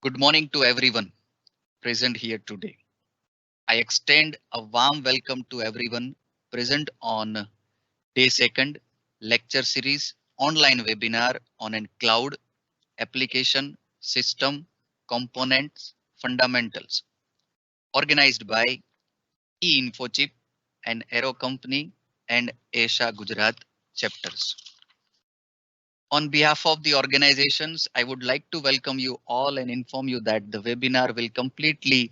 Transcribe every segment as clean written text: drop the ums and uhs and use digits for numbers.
Good morning to everyone present here today. I extend a warm welcome to everyone present on day second lecture series online webinar on a cloud application system components fundamentals organized by eInfochip and Aero Company and IESA Gujarat chapters. On behalf of the organizations, I would like to welcome you all and inform you that the webinar will completely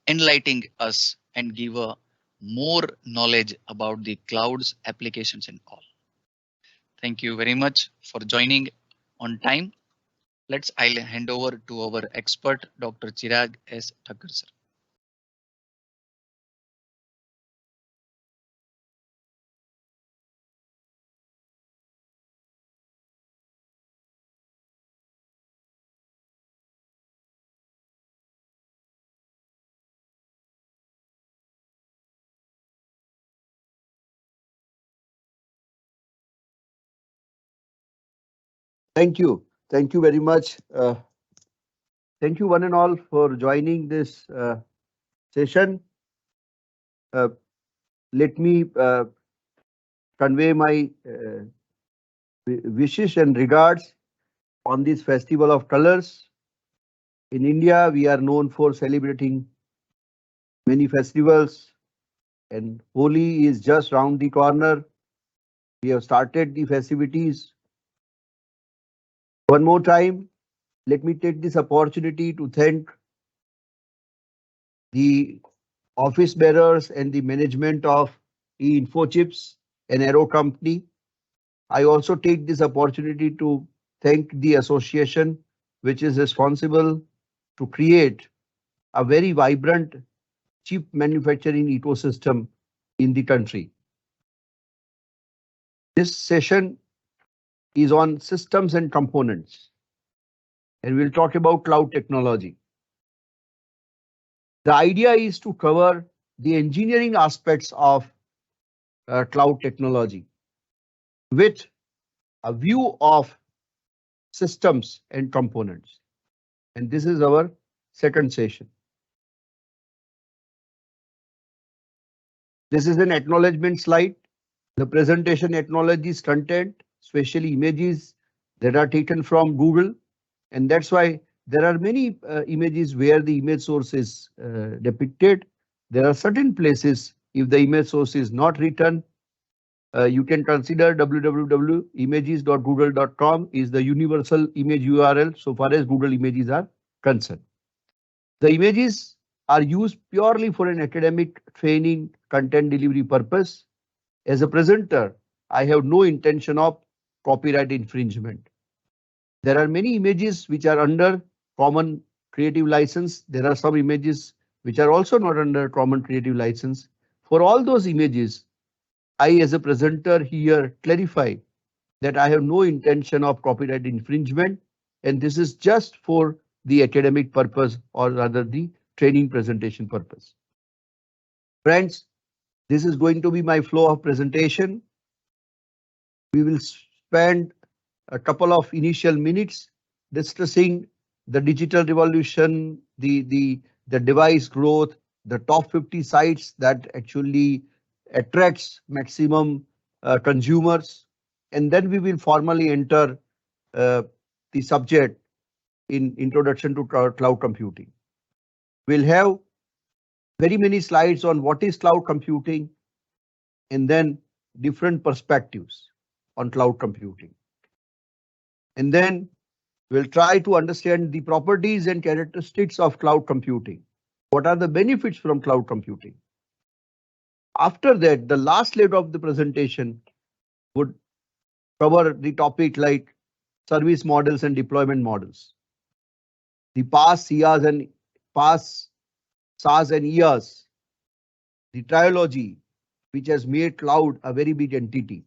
enlighten us and give a more knowledge about the clouds applications and all. Thank you very much for joining on time. I'll hand over to our expert, Dr. Chirag S. Thaker, sir. Thank you. Thank you very much. Thank you one and all for joining this session. Uh, Let me convey my wishes and regards on this festival of colors. In India, we are known for celebrating many festivals, and Holi is just round the corner. We have started the festivities. One more time, let me take this opportunity to thank the office bearers and the management of eInfochips and Aero Company. I also take this opportunity to thank the association which is responsible to create a very vibrant chip manufacturing ecosystem in the country. This session is on systems and components, and we'll talk about cloud technology. The idea is to cover the engineering aspects of cloud technology with a view of systems and components. And this is our second session. This is an acknowledgement slide. The presentation acknowledges content, especially images that are taken from Google. And that's why there are many images where the image source is depicted. There are certain places, if the image source is not written, you can consider www.images.google.com is the universal image URL so far as Google images are concerned. The images are used purely for an academic training content delivery purpose. As a presenter, I have no intention of copyright infringement. There are many images which are under common creative license. There are some images which are also not under common creative license. For all those images, I as a presenter here clarify that I have no intention of copyright infringement, and this is just for the academic purpose or rather the training presentation purpose. Friends, this is going to be my flow of presentation. We will spend a couple of initial minutes discussing the digital revolution, the device growth, the top 50 sites that actually attracts maximum consumers, and then we will formally enter the subject in introduction to cloud computing. We'll have very many slides on what is cloud computing and then different perspectives on cloud computing. And then we'll try to understand the properties and characteristics of cloud computing. What are the benefits from cloud computing? After that, the last slide of the presentation would cover the topic like service models and deployment models. The past SaaS and IaaS, the trilogy which has made cloud a very big entity,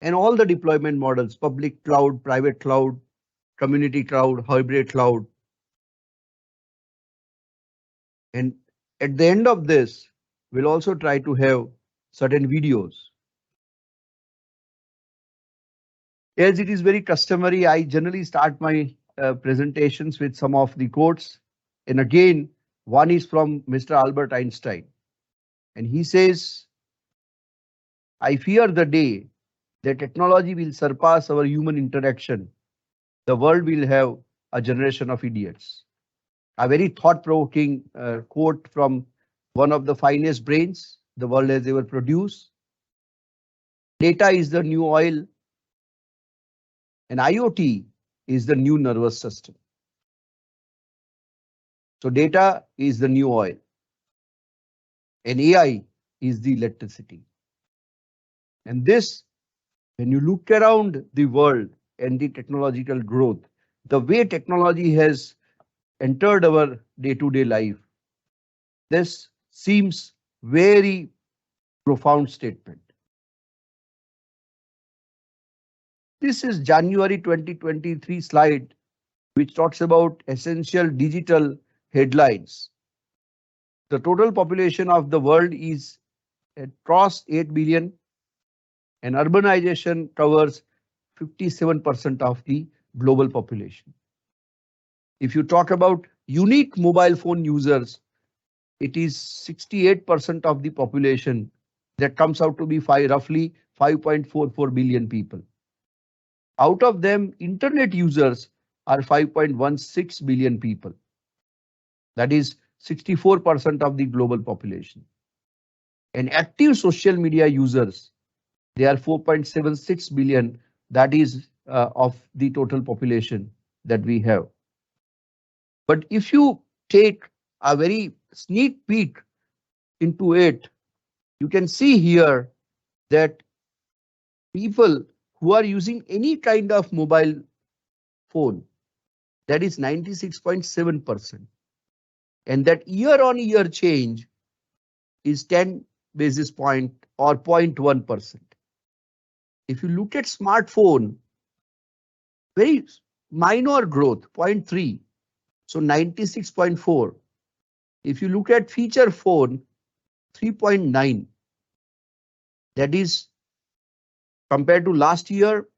and all the deployment models, public cloud, private cloud, community cloud, hybrid cloud. And at the end of this, we'll also try to have certain videos. As it is very customary, I generally start my presentations with some of the quotes. And again, one is from Mr. Albert Einstein. And he says, I fear the day that technology will surpass our human interaction. The world will have a generation of idiots. A very thought-provoking quote from one of the finest brains the world has ever produced. Data is the new oil, and IoT is the new nervous system. So data is the new oil, and AI is the electricity. And this, when you look around the world and the technological growth, the way technology has entered our day-to-day life, this seems very profound statement. This is January 2023 slide, which talks about essential digital headlines. The total population of the world is across 8 billion, and urbanization covers 57% of the global population. If you talk about unique mobile phone users, it is 68% of the population. That comes out to be roughly 5.44 billion people. Out of them, internet users are 5.16 billion people. That is 64% of the global population. And active social media users, they are 4.76 billion. That is of the total population that we have. But if you take a very sneak peek into it, you can see here that people who are using any kind of mobile phone, that is 96.7%. And that year-on-year change is 10 basis point or 0.1%. If you look at smartphone, very minor growth, 0.3, so 96.4. If you look at feature phone, 3.9. That is compared to last year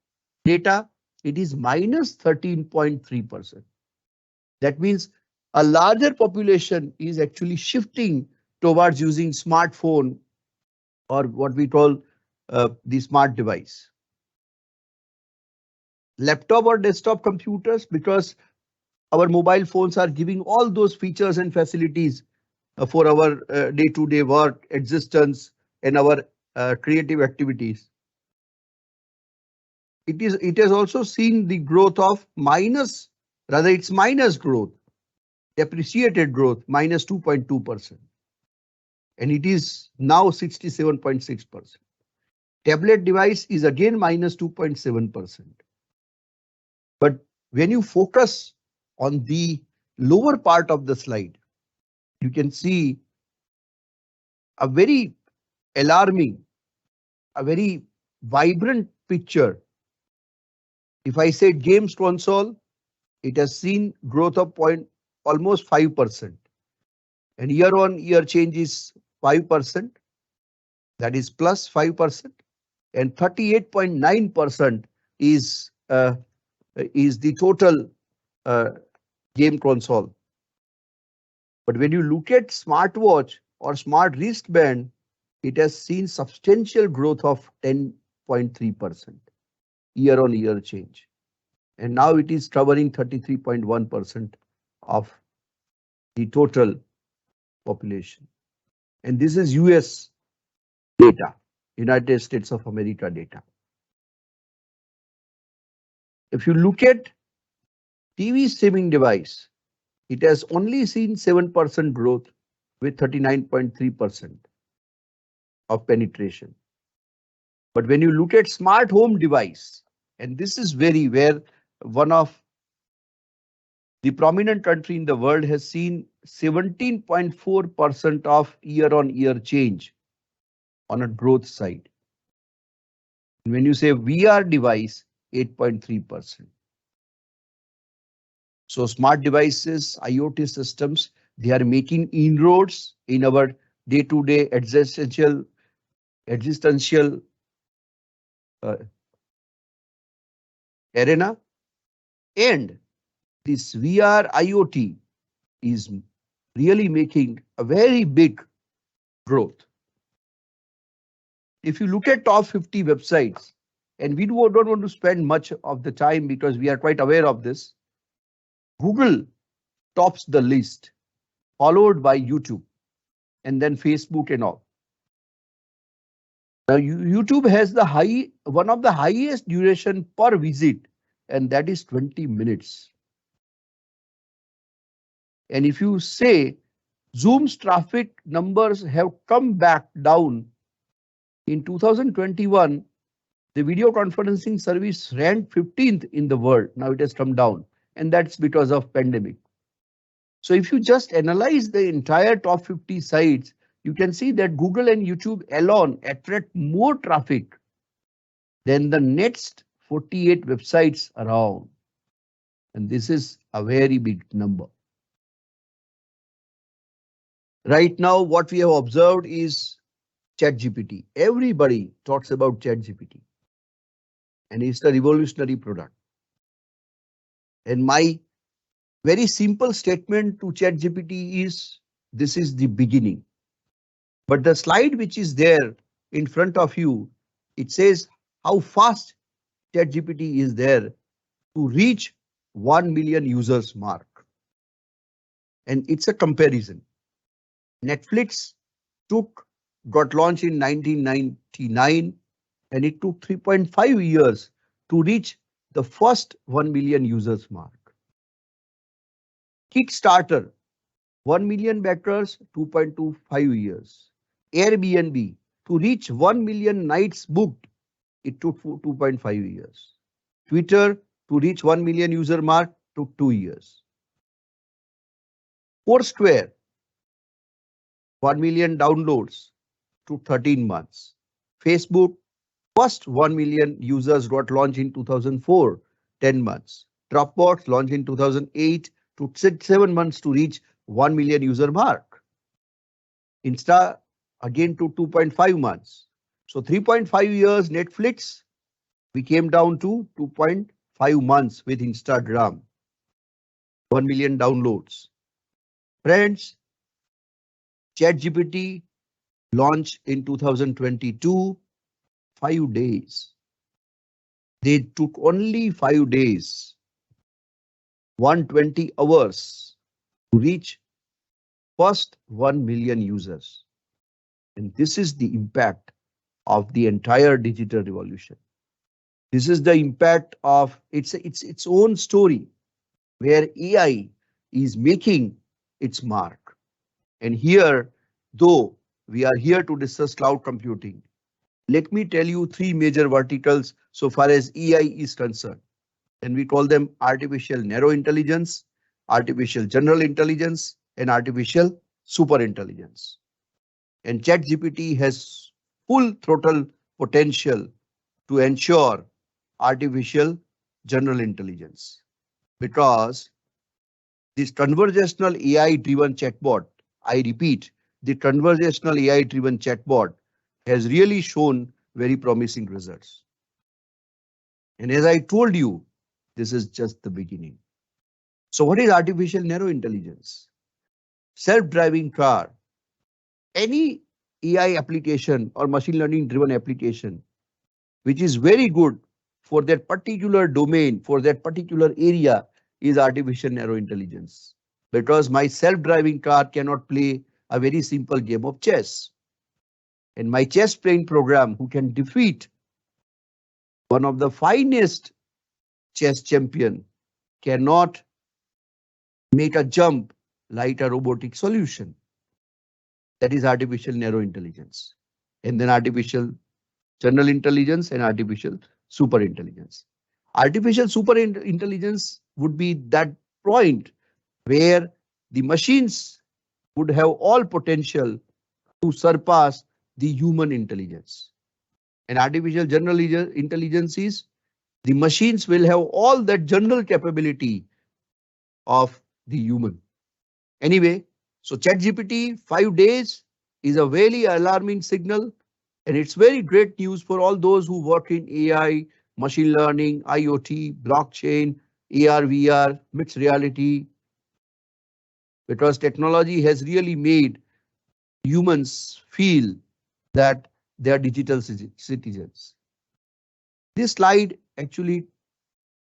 data, it is minus 13.3%. That means a larger population is actually shifting towards using smartphone or what we call the smart device. Laptop or desktop computers, because our mobile phones are giving all those features and facilities for our day-to-day work, existence, and our creative activities. It has also seen the growth of it's minus growth, depreciated growth, minus 2.2%. And it is now 67.6%. Tablet device is again minus 2.7%. But when you focus on the lower part of the slide, you can see a very alarming, a very vibrant picture. If I say games console, it has seen growth of almost 5%. And year-on-year change is 5%. That is plus 5%. And 38.9% is the total game console. But when you look at smartwatch or smart wristband, it has seen substantial growth of 10.3% year-on-year change. And now it is covering 33.1% of the total population. And this is US data, United States of America data. If you look at TV streaming device, it has only seen 7% growth with 39.3% of penetration. But when you look at smart home device, and this is where one of the prominent country in the world has seen 17.4% of year-on-year change on a growth side. And when you say VR device, 8.3%. So smart devices, IoT systems, they are making inroads in our day-to-day existential arena. And this VR IoT is really making a very big growth. If you look at top 50 websites, and we don't want to spend much of the time because we are quite aware of this, Google tops the list, followed by YouTube and then Facebook and all. Now, YouTube has one of the highest duration per visit, and that is 20 minutes. And if you say Zoom's traffic numbers have come back down in 2021, the video conferencing service ranked 15th in the world. Now it has come down, and that's because of pandemic. So if you just analyze the entire top 50 sites, you can see that Google and YouTube alone attract more traffic than the next 48 websites around. And this is a very big number. Right now, what we have observed is ChatGPT. Everybody talks about ChatGPT, and it's a revolutionary product. And my very simple statement to ChatGPT is, this is the beginning. But the slide which is there in front of you, it says how fast ChatGPT is there to reach 1 million users mark. And it's a comparison. Netflix got launched in 1999, and it took 3.5 years to reach the first 1 million users mark. Kickstarter, 1 million backers, 2.25 years. Airbnb, to reach 1 million nights booked, it took 2.5 years. Twitter, to reach 1 million user mark, took 2 years. Foursquare, 1 million downloads, took 13 months. Facebook, first 1 million users got launched in 2004, 10 months. Dropbox launched in 2008, took 7 months to reach 1 million user mark. Insta again took 2.5 months. So 3.5 years Netflix, we came down to 2.5 months with Instagram. 1 million downloads. Friends, ChatGPT launched in 2022, 5 days. They took only 5 days, 120 hours to reach first 1 million users. And this is the impact of the entire digital revolution. This is the impact of its own story, where AI is making its mark. And here, though we are here to discuss cloud computing, let me tell you 3 major verticals so far as AI is concerned. And we call them artificial narrow intelligence, artificial general intelligence, and artificial super intelligence. And ChatGPT has full throttle potential to ensure artificial general intelligence, because this conversational AI driven chatbot, I repeat, the conversational AI driven chatbot has really shown very promising results. And as I told you, this is just the beginning. So what is artificial narrow intelligence? Self-driving car, any AI application or machine learning driven application, which is very good for that particular domain, for that particular area, is artificial narrow intelligence. Because my self-driving car cannot play a very simple game of chess. And my chess playing program, who can defeat one of the finest chess champion, cannot make a jump like a robotic solution. That is artificial narrow intelligence. And then artificial general intelligence and artificial super intelligence. Artificial super intelligence would be that point where the machines would have all potential to surpass the human intelligence. And artificial general intelligence is the machines will have all that general capability of the human. Anyway, so ChatGPT 5 days is a very alarming signal, and it's very great news for all those who work in AI, machine learning, IoT, blockchain, AR, VR, mixed reality, because technology has really made humans feel that they are digital citizens. This slide actually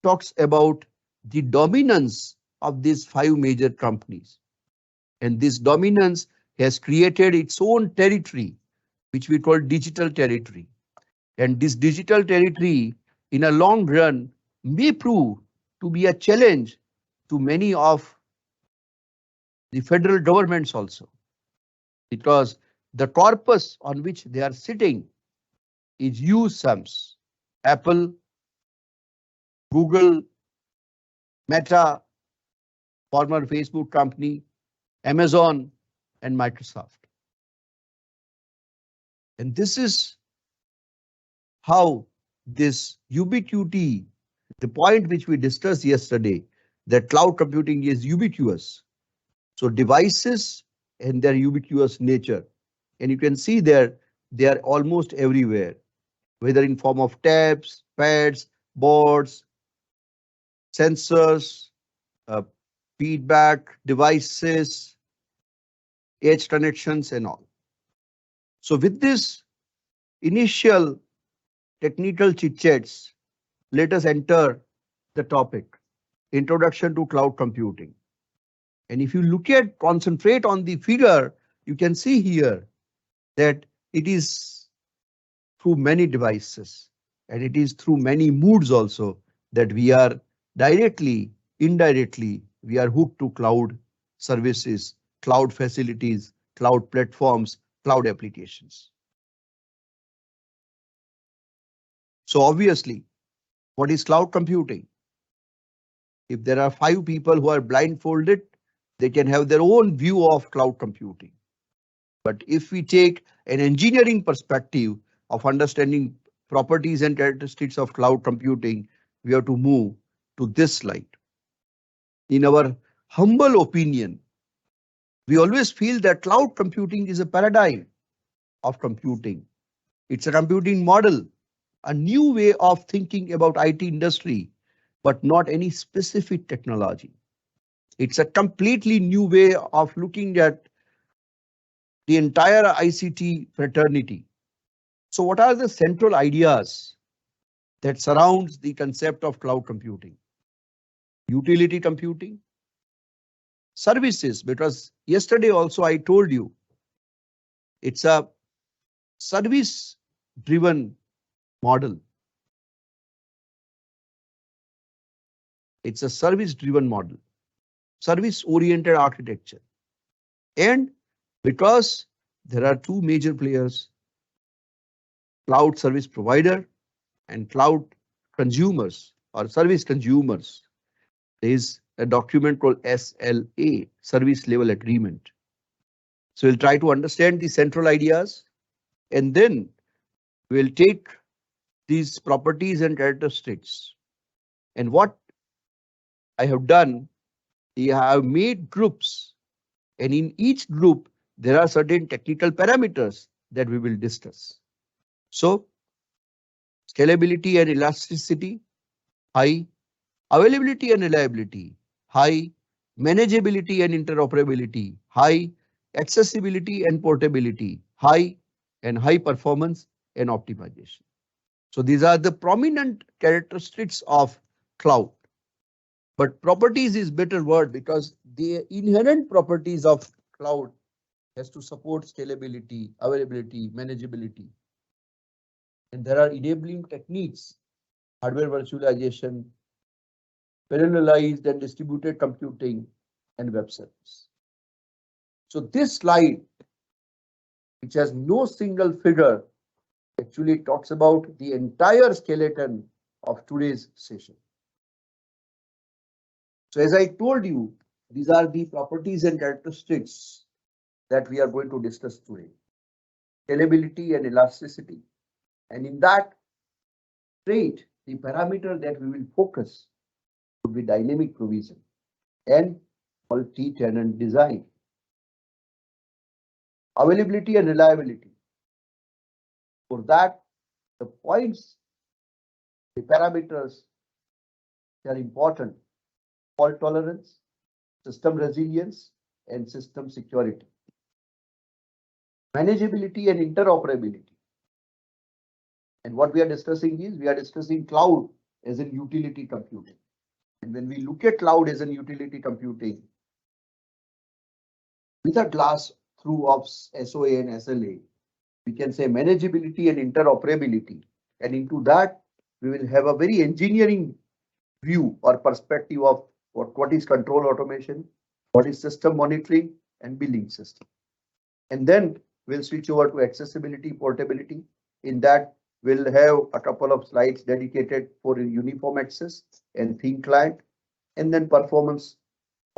talks about the dominance of these five major companies. And this dominance has created its own territory, which we call digital territory. And this digital territory, in a long run, may prove to be a challenge to many of the federal governments also, because the corpus on which they are sitting is huge sums. Apple, Google, Meta, former Facebook company, Amazon, and Microsoft. And this is how this ubiquity, the point which we discussed yesterday, that cloud computing is ubiquitous. So devices and their ubiquitous nature. And you can see there, they are almost everywhere, whether in form of tabs, pads, boards, sensors, uh, feedback devices, edge connections and all. So with this initial technical chit chats, let us enter the topic, introduction to cloud computing. And if you concentrate on the figure, you can see here that it is through many devices and it is through many moods also that we are directly, indirectly, we are hooked to cloud services, cloud facilities, cloud platforms, cloud applications. So obviously, what is cloud computing? If there are five people who are blindfolded, they can have their own view of cloud computing. But if we take an engineering perspective of understanding properties and characteristics of cloud computing, we have to move to this slide. In our humble opinion, we always feel that cloud computing is a paradigm of computing. It's a computing model, a new way of thinking about IT industry, but not any specific technology. It's a completely new way of looking at the entire ICT fraternity. So what are the central ideas that surrounds the concept of cloud computing? Utility computing, services, because yesterday also I told you it's a service driven model. It's a service driven model, service oriented architecture. And because there are two major players, cloud service provider and cloud consumers or service consumers, there is a document called SLA, Service Level Agreement. So we'll try to understand the central ideas and then we'll take these properties and characteristics. And what I have done, I have made groups, and in each group, there are certain technical parameters that we will discuss. So scalability and elasticity, high. Availability and reliability, high. Manageability and interoperability, high. Accessibility and portability, high. And high performance and optimization. So these are the prominent characteristics of cloud. But properties is better word because the inherent properties of cloud has to support scalability, availability, manageability. And there are enabling techniques, hardware virtualization, parallelized and distributed computing, and web service. So this slide, which has no single figure, actually talks about the entire skeleton of today's session. So as I told you, these are the properties and characteristics that we are going to discuss today. Scalability and elasticity. And in that trait, the parameter that we will focus would be dynamic provision and multi-tenant design. Availability and reliability. For that, the points, the parameters, they are important. fault tolerance, system resilience, and system security. Manageability and interoperability. And what we are discussing is we are discussing cloud as in utility computing. And when we look at cloud as in utility computing, with a glass through of SOA and SLA, we can say manageability and interoperability. And into that, we will have a very engineering view or perspective of what is control automation, what is system monitoring and billing system. And then we'll switch over to accessibility, portability. In that, we'll have a couple of slides dedicated for uniform access and thin client, and then performance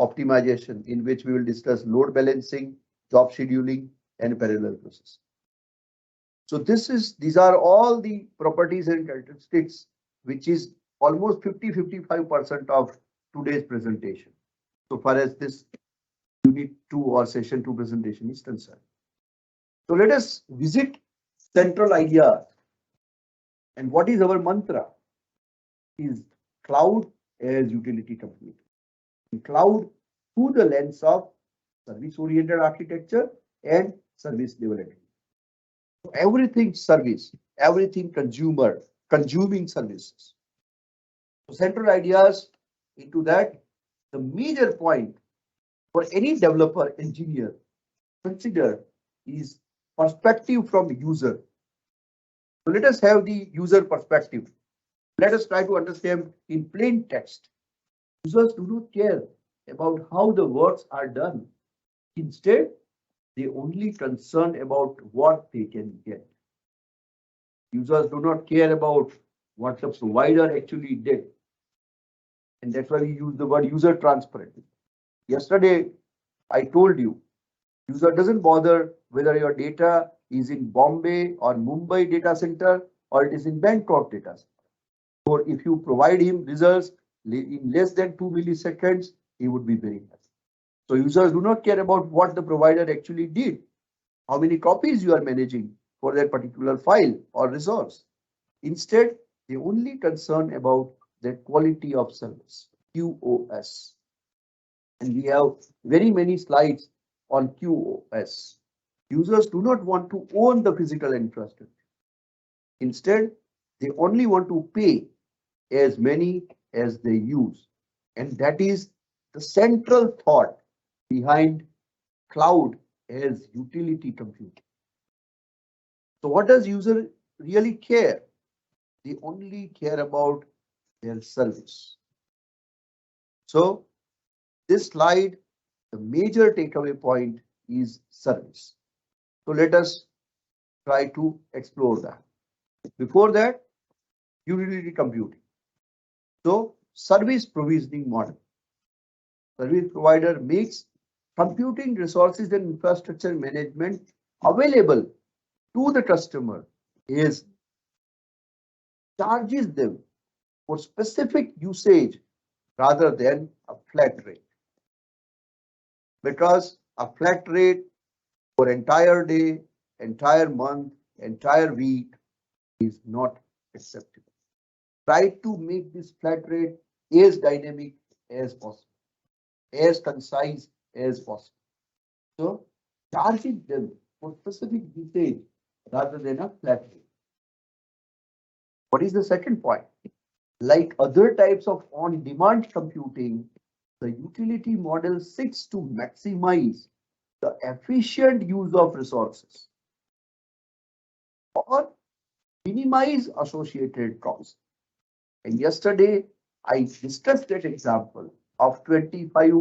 optimization, in which we will discuss load balancing, job scheduling, and parallel process. So these are all the properties and characteristics, which is almost 50-55% of today's presentation, so far as this unit 2 or session 2 presentation is concerned. So let us visit central idea. And what is our mantra? Is cloud as utility computing. Cloud through the lens of service-oriented architecture and service level agreement. So everything service, everything consumer, consuming services. So central ideas into that, the major point for any developer engineer consider is perspective from user. So let us have the user perspective. Let us try to understand in plain text. Users do not care about how the works are done. Instead, they only concern about what they can get. Users do not care about what the provider actually did. And that's why we use the word user transparent. Yesterday, I told you, user doesn't bother whether your data is in Bombay or Mumbai data center or it is in Bangkok data center. Or if you provide him results in less than 2 milliseconds, he would be very happy. So users do not care about what the provider actually did, how many copies you are managing for that particular file or resource. Instead, they only concern about the quality of service, QoS. And we have very many slides on QoS. Users do not want to own the physical infrastructure. Instead, they only want to pay as many as they use. And that is the central thought behind cloud as utility computing. So what does user really care? They only care about their service. So this slide, the major takeaway point is service. So let us try to explore that. Before that, utility computing. So service provisioning model. Service provider makes computing resources and infrastructure management available to the customer, is charges them for specific usage rather than a flat rate. Because a flat rate for entire day, entire month, entire week is not acceptable. Try to make this flat rate as dynamic as possible, as concise as possible. So charging them for specific usage rather than a flat rate. What is the second point? Like other types of on-demand computing, the utility model seeks to maximize the efficient use of resources or minimize associated costs. And yesterday, I discussed that example of 25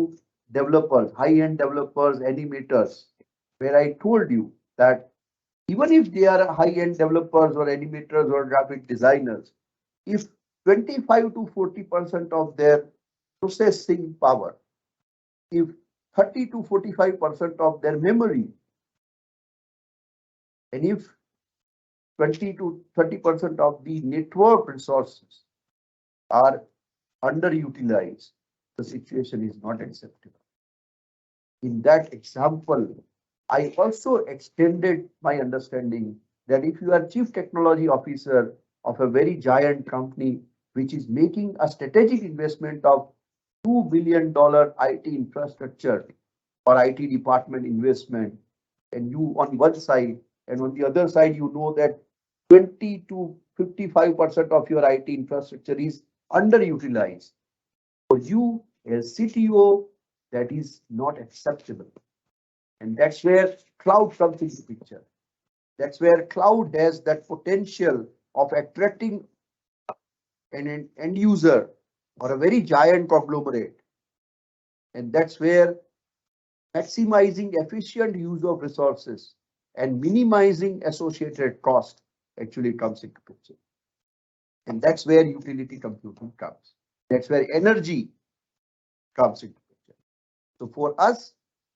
developers, high-end developers, animators, where I told you that even if they are high-end developers or animators or graphic designers, if 25 to 40% of their processing power, if 30 to 45% of their memory, and if 20 to 30% of the network resources are underutilized, the situation is not acceptable. In that example, I also extended my understanding that if you are chief technology officer of a very giant company which is making a strategic investment of $2 billion IT infrastructure or IT department investment, and you on one side, and on the other side, you know that 20 to 55% of your IT infrastructure is underutilized. For you as CTO, that is not acceptable. And that's where cloud comes into picture. That's where cloud has that potential of attracting an end user or a very giant conglomerate. And that's where maximizing efficient use of resources and minimizing associated cost actually comes into picture. And that's where utility computing comes. That's where energy comes into picture. So for us,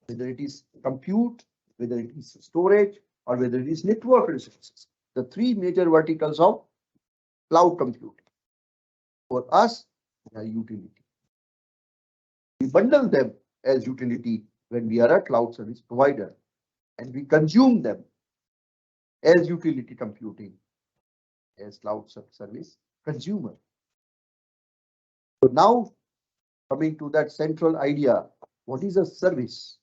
whether it is compute, whether it is storage, or whether it is network resources, the three major verticals of cloud computing. For us, they are utility. We bundle them as utility when we are a cloud service provider, and we consume them as utility computing as cloud service consumer. So now coming to that central idea, what is a service?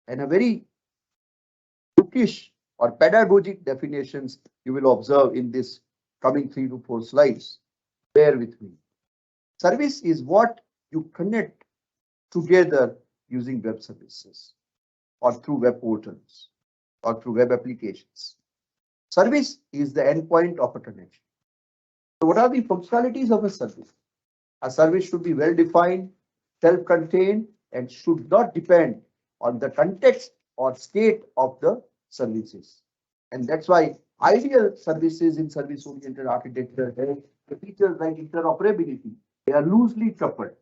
And a very bookish or pedagogic definitions you will observe in this coming 3 to 4 slides. Bear with me. Service is what you connect together using web services or through web portals or through web applications. Service is the endpoint of a connection. So what are the functionalities of a service? A service should be well defined, self-contained, and should not depend on the context or state of the services. And that's why ideal services in service-oriented architecture have features like interoperability. They are loosely coupled.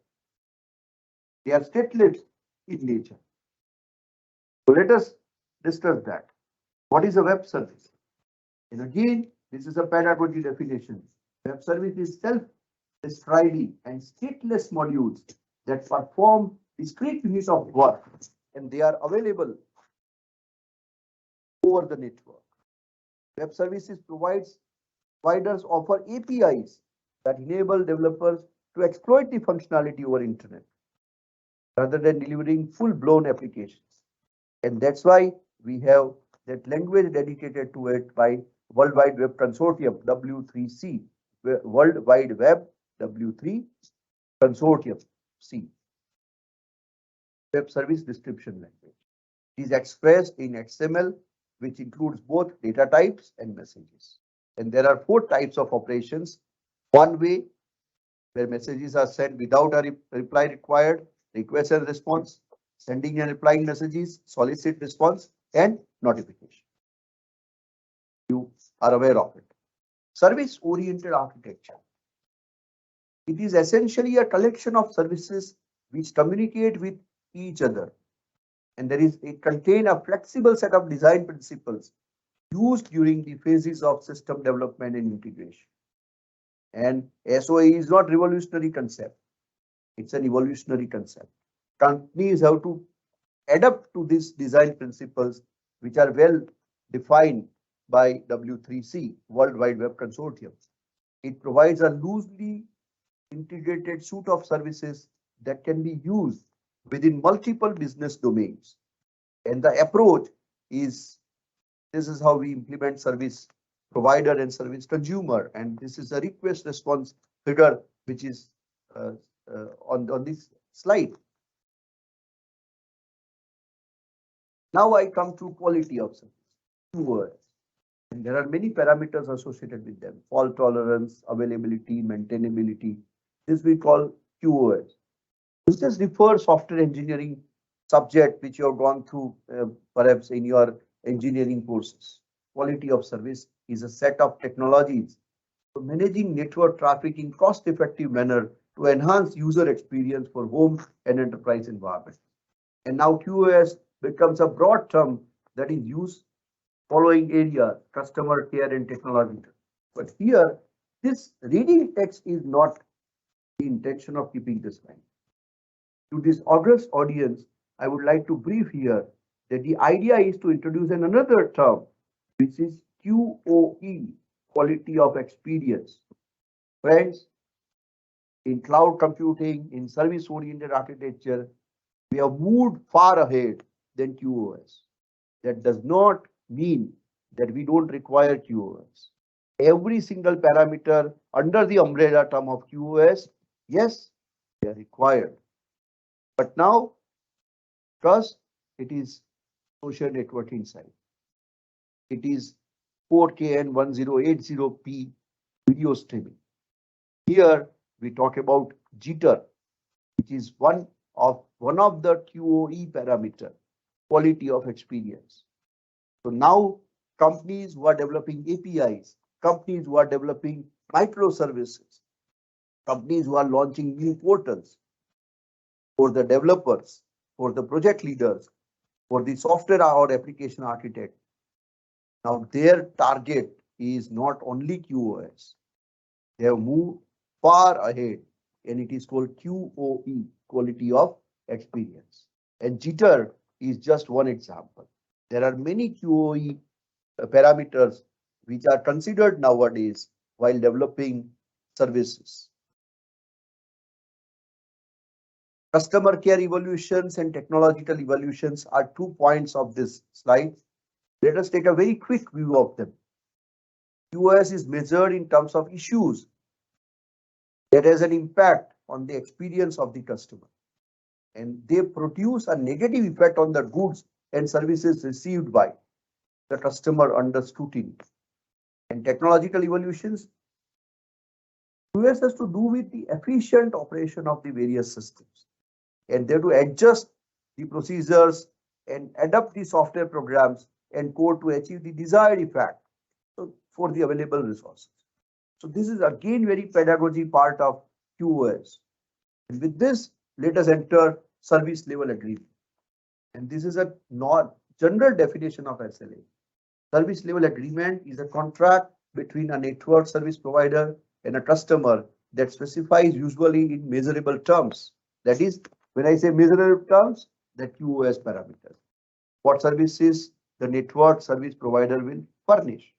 They are stateless in nature. So let us discuss that. What is a web service? And again, this is a pedagogy definition. Web service is self-describing and stateless modules that perform discrete units of work, and they are available over the network. Web services providers offer APIs that enable developers to exploit the functionality over internet rather than delivering full-blown applications. And that's why we have that language dedicated to it by World Wide Web Consortium, W3C, World Wide Web, W3 Consortium, C. Web Service Description Language. It is expressed in XML, which includes both data types and messages. And there are 4 types of operations. One way, where messages are sent without a reply required, request and response, sending and replying messages, solicit response, and notification. You are aware of it. Service-oriented architecture. It is essentially a collection of services which communicate with each other. And it contains a flexible set of design principles used during the phases of system development and integration. And SOA is not revolutionary concept. It's an evolutionary concept. Companies have to adapt to these design principles, which are well defined by W3C, World Wide Web Consortium. It provides a loosely integrated suite of services that can be used within multiple business domains. And the approach is, this is how we implement service provider and service consumer. And this is a request response figure, which is on this slide. Now I come to quality of service. 2 words. And there are many parameters associated with them: fault tolerance, availability, maintainability. This we call QoS. This just refers software engineering subject which you have gone through perhaps in your engineering courses. Quality of service is a set of technologies for managing network traffic in cost-effective manner to enhance user experience for home and enterprise environment. And now QoS becomes a broad term that is used following area: customer care and technology. But here, this reading text is not the intention of keeping this line. To this august audience, I would like to brief here that the idea is to introduce another term, which is QoE, quality of experience. Friends, in cloud computing, in service-oriented architecture, we have moved far ahead than QoS. That does not mean that we don't require QoS. Every single parameter under the umbrella term of QoS, yes, they are required. But now, because it is social networking side, it is 4K and 1080p video streaming. Here we talk about jitter, which is one of the QoE parameter, quality of experience. So now companies who are developing APIs, companies who are developing microservices, companies who are launching new portals for the developers, for the project leaders, for the software or application architect. Now their target is not only QoS. They have moved far ahead and it is called QoE, quality of experience. And jitter is just one example. There are many QoE parameters which are considered nowadays while developing services. Customer care evolutions and technological evolutions are 2 points of this slide. Let us take a very quick view of them. QoS is measured in terms of issues that has an impact on the experience of the customer, and they produce a negative effect on the goods and services received by the customer under scrutiny. And technological evolutions, QoS has to do with the efficient operation of the various systems, and they have to adjust the procedures and adapt the software programs and code to achieve the desired effect for the available resources. So this is again very pedagogy part of QoS. And with this, let us enter service level agreement. And this is a general definition of SLA. Service level agreement is a contract between a network service provider and a customer that specifies usually in measurable terms. That is, when I say measurable terms, the QoS parameters. What services the network service provider will furnish.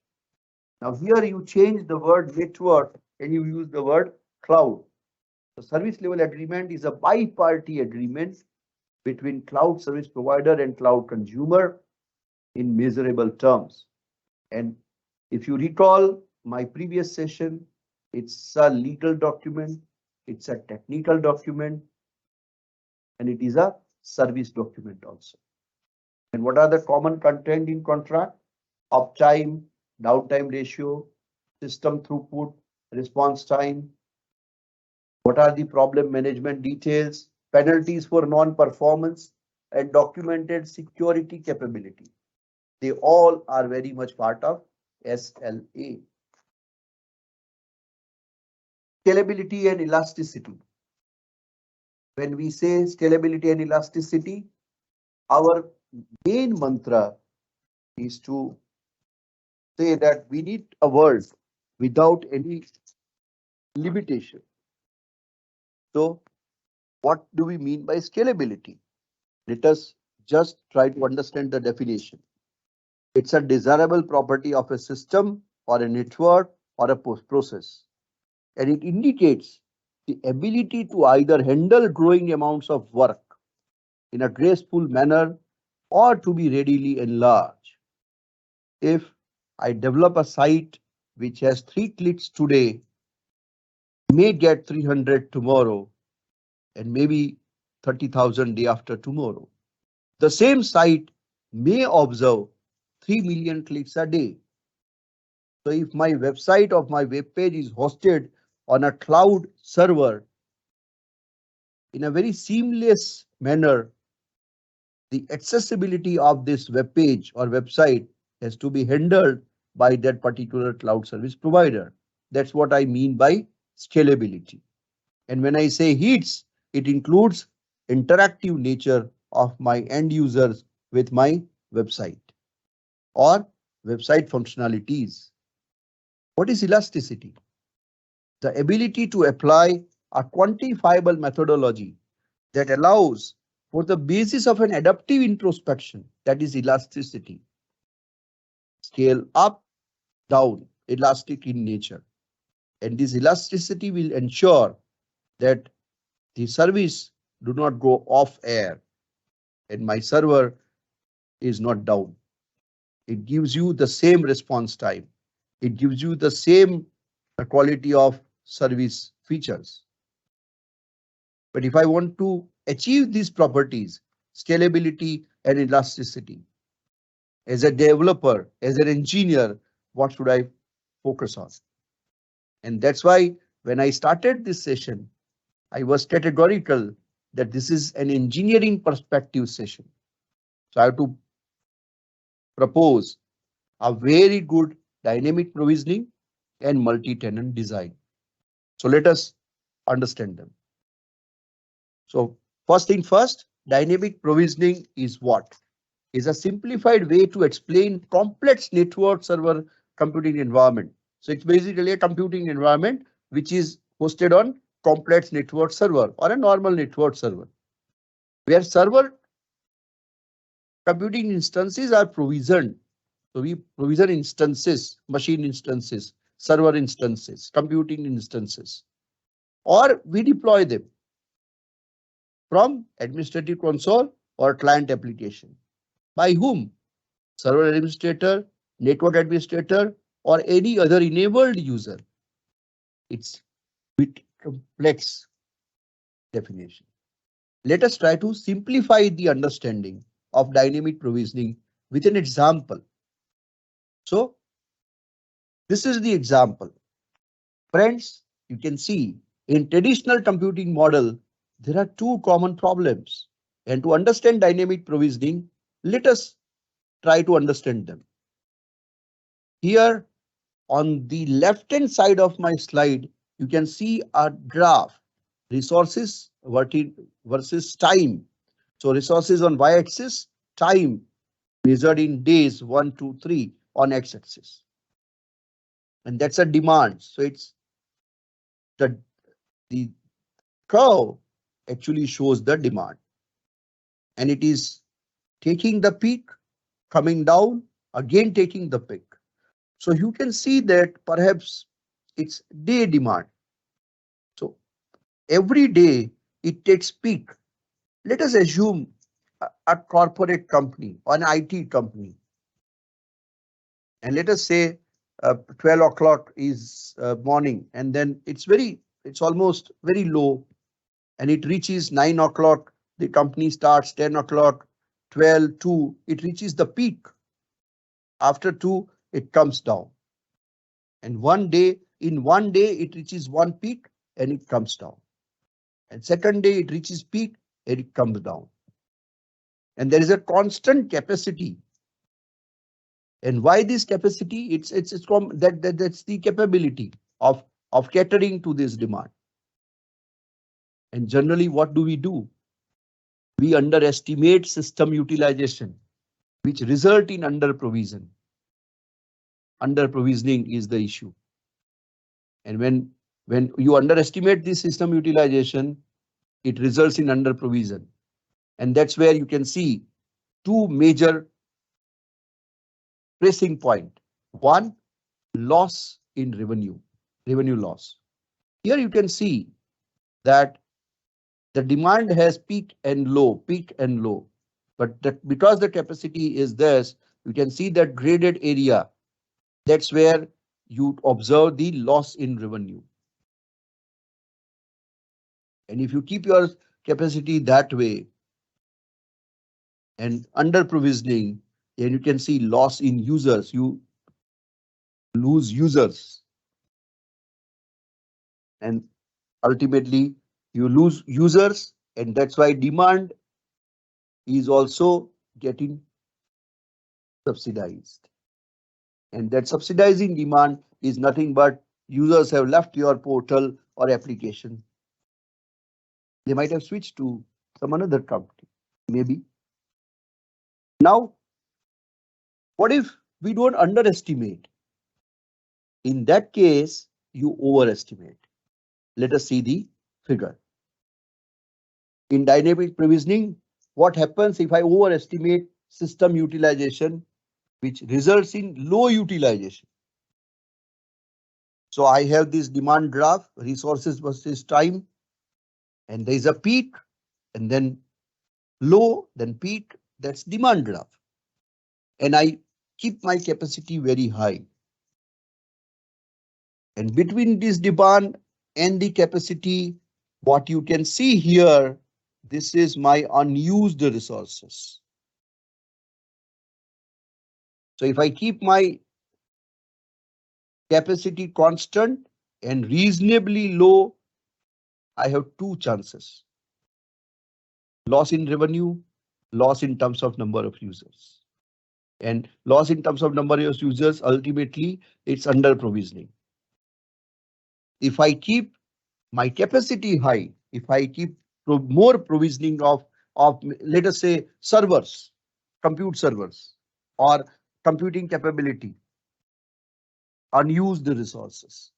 Now here you change the word network and you use the word cloud. The service level agreement is a bi-party agreement between cloud service provider and cloud consumer in measurable terms. And if you recall my previous session, it's a legal document, it's a technical document, and it is a service document also. And what are the common content in contract? Uptime, downtime ratio, system throughput, response time. What are the problem management details, penalties for non-performance, and documented security capability? They all are very much part of SLA. Scalability and elasticity. When we say scalability and elasticity, our main mantra is to say that we need a world without any limitation. So what do we mean by scalability? Let us just try to understand the definition. It's a desirable property of a system or a network or a process, and it indicates the ability to either handle growing amounts of work in a graceful manner or to be readily enlarged. If I develop a site which has 3 clicks today, may get 300 tomorrow, and maybe 30,000 day after tomorrow. The same site may observe 3 million clicks a day. So if my website of my web page is hosted on a cloud server in a very seamless manner, the accessibility of this web page or website has to be handled by that particular cloud service provider. That's what I mean by scalability. And when I say HEATS, it includes interactive nature of my end users with my website or website functionalities. What is elasticity? The ability to apply a quantifiable methodology that allows for the basis of an adaptive introspection, that is elasticity. Scale up, down, elastic in nature. And this elasticity will ensure that the service do not go off air and my server is not down. It gives you the same response time. It gives you the same quality of service features. But if I want to achieve these properties, scalability and elasticity, as a developer, as an engineer, what should I focus on? And that's why when I started this session, I was categorical that this is an engineering perspective session. So I have to propose a very good dynamic provisioning and multi-tenant design. So let us understand them. So first thing first, dynamic provisioning is what? Is a simplified way to explain complex network server computing environment. So it's basically a computing environment which is hosted on complex network server or a normal network server, where server computing instances are provisioned. So we provision instances, machine instances, server instances, computing instances, or we deploy them from administrative console or client application. By whom? Server administrator, network administrator, or any other enabled user. It's a bit complex definition. Let us try to simplify the understanding of dynamic provisioning with an example. So this is the example. Friends, you can see in traditional computing model, there are two common problems. And to understand dynamic provisioning, let us try to understand them. Here on the left hand side of my slide, you can see a graph, resources versus time. So resources on y-axis, time measured in days 1, 2, 3 on x-axis. And that's a demand. So it's the curve actually shows the demand. And it is taking the peak, coming down, again taking the peak. So you can see that perhaps it's day demand. So every day it takes peak. Let us assume a corporate company or an IT company. And let us say 12 o'clock is morning, and then it's almost very low, and it reaches 9 o'clock. The company starts 10 o'clock, 12, 2, it reaches the peak. After 2, it comes down. And in one day, it reaches one peak and it comes down. And second day, it reaches peak and it comes down. And there is a constant capacity. And why this capacity? It's from that's the capability of catering to this demand. And generally, what do? We underestimate system utilization, which result in under provision. Under provisioning is the issue. And when you underestimate the system utilization, it results in under provision. And that's where you can see two major pressing point. One, loss in revenue loss. Here you can see that the demand has peak and low. But because the capacity is this, you can see that graded area. That's where you observe the loss in revenue. And if you keep your capacity that way and under provisioning, then you can see loss in users. You lose users. And ultimately, you lose users, and that's why demand is also getting subsidized. And that subsidizing demand is nothing but users have left your portal or application. They might have switched to some another company, maybe. Now, what if we don't underestimate? In that case, you overestimate. Let us see the figure. In dynamic provisioning, what happens if I overestimate system utilization, which results in low utilization? So I have this demand graph, resources versus time. and there is a peak and then low, then peak. That's demand graph. And I keep my capacity very high. And between this demand and the capacity, what you can see here, this is my unused resources. So if I keep my capacity constant and reasonably low, I have two chances: loss in revenue, loss in terms of number of users. And loss in terms of number of users, ultimately, it's under provisioning. If I keep my capacity high, if I keep more provisioning of let us say servers, compute servers, or computing capability, unused resources,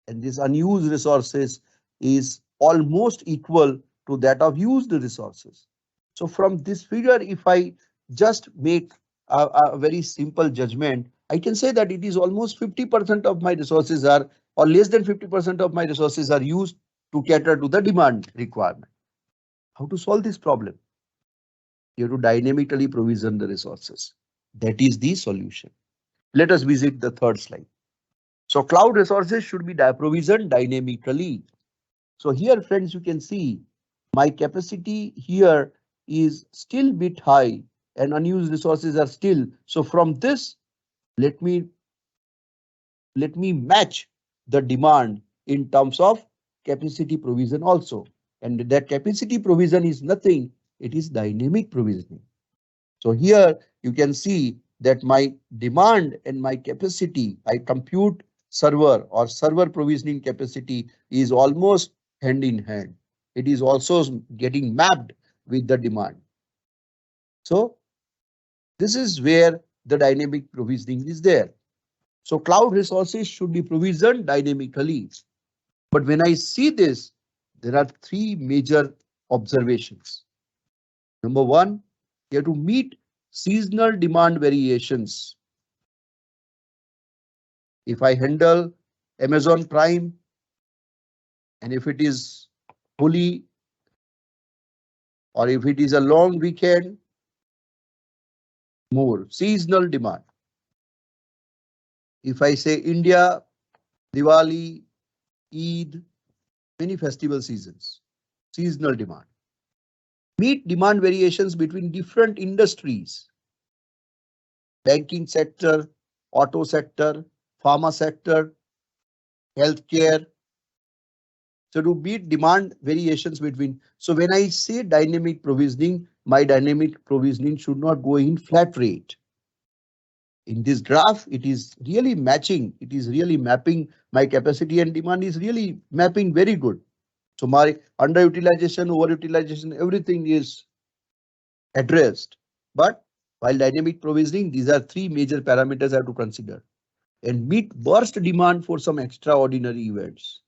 and this unused resources is almost equal to that of used resources. So from this figure, if I just make a very simple judgment, I can say that it is almost 50% of my resources are, or less than 50% of my resources are used to cater to the demand requirement. How to solve this problem? You have to dynamically provision the resources. That is the solution. Let us visit the third slide. So cloud resources should be provisioned dynamically. So here, friends, you can see my capacity here is still bit high and unused resources are still. So from this, let me match the demand in terms of capacity provision also. And that capacity provision is nothing, it is dynamic provisioning. So here you can see that my demand and my capacity, I compute server or server provisioning capacity is almost hand in hand. It is also getting mapped with the demand. So this is where the dynamic provisioning is there. So cloud resources should be provisioned dynamically. But when I see this, there are three major observations. Number one, you have to meet seasonal demand variations. If I handle Amazon Prime, and if it is fully, or if it is a long weekend, more seasonal demand. If I say India, Diwali, Eid, many festival seasons, seasonal demand. Meet demand variations between different industries, banking sector, auto sector, pharma sector, healthcare. So to meet demand variations between. So when I say dynamic provisioning, my dynamic provisioning should not go in flat rate. In this graph, it is really matching. It is really mapping my capacity and demand is really mapping very good. So my underutilization, overutilization, everything is addressed. But while dynamic provisioning, these are three major parameters I have to consider. And meet burst demand for some extraordinary events,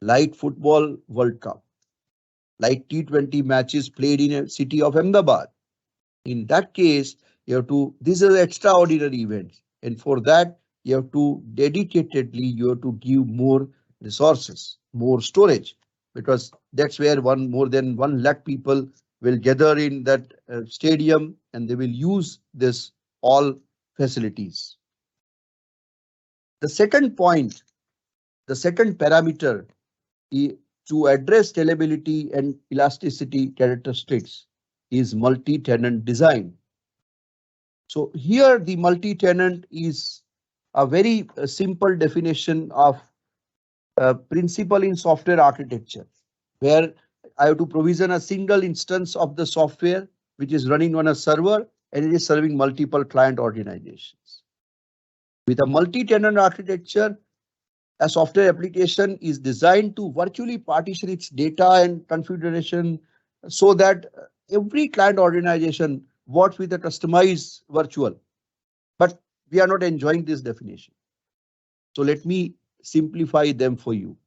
like football World Cup, like T20 matches played in a city of Ahmedabad. In that case, you have to, these are extraordinary events. And for that, you have to dedicatedly, you have to give more resources, more storage, because that's where more than 1 lakh people will gather in that stadium and they will use this all facilities. The second point, the second parameter to address scalability and elasticity characteristics is multi-tenant design. So here the multi-tenant is a very simple definition of principle in software architecture, where I have to provision a single instance of the software which is running on a server and it is serving multiple client organizations. With a multi-tenant architecture, a software application is designed to virtually partition its data and configuration so that every client organization works with a customized virtual. But we are not enjoying this definition. So let me simplify them for you.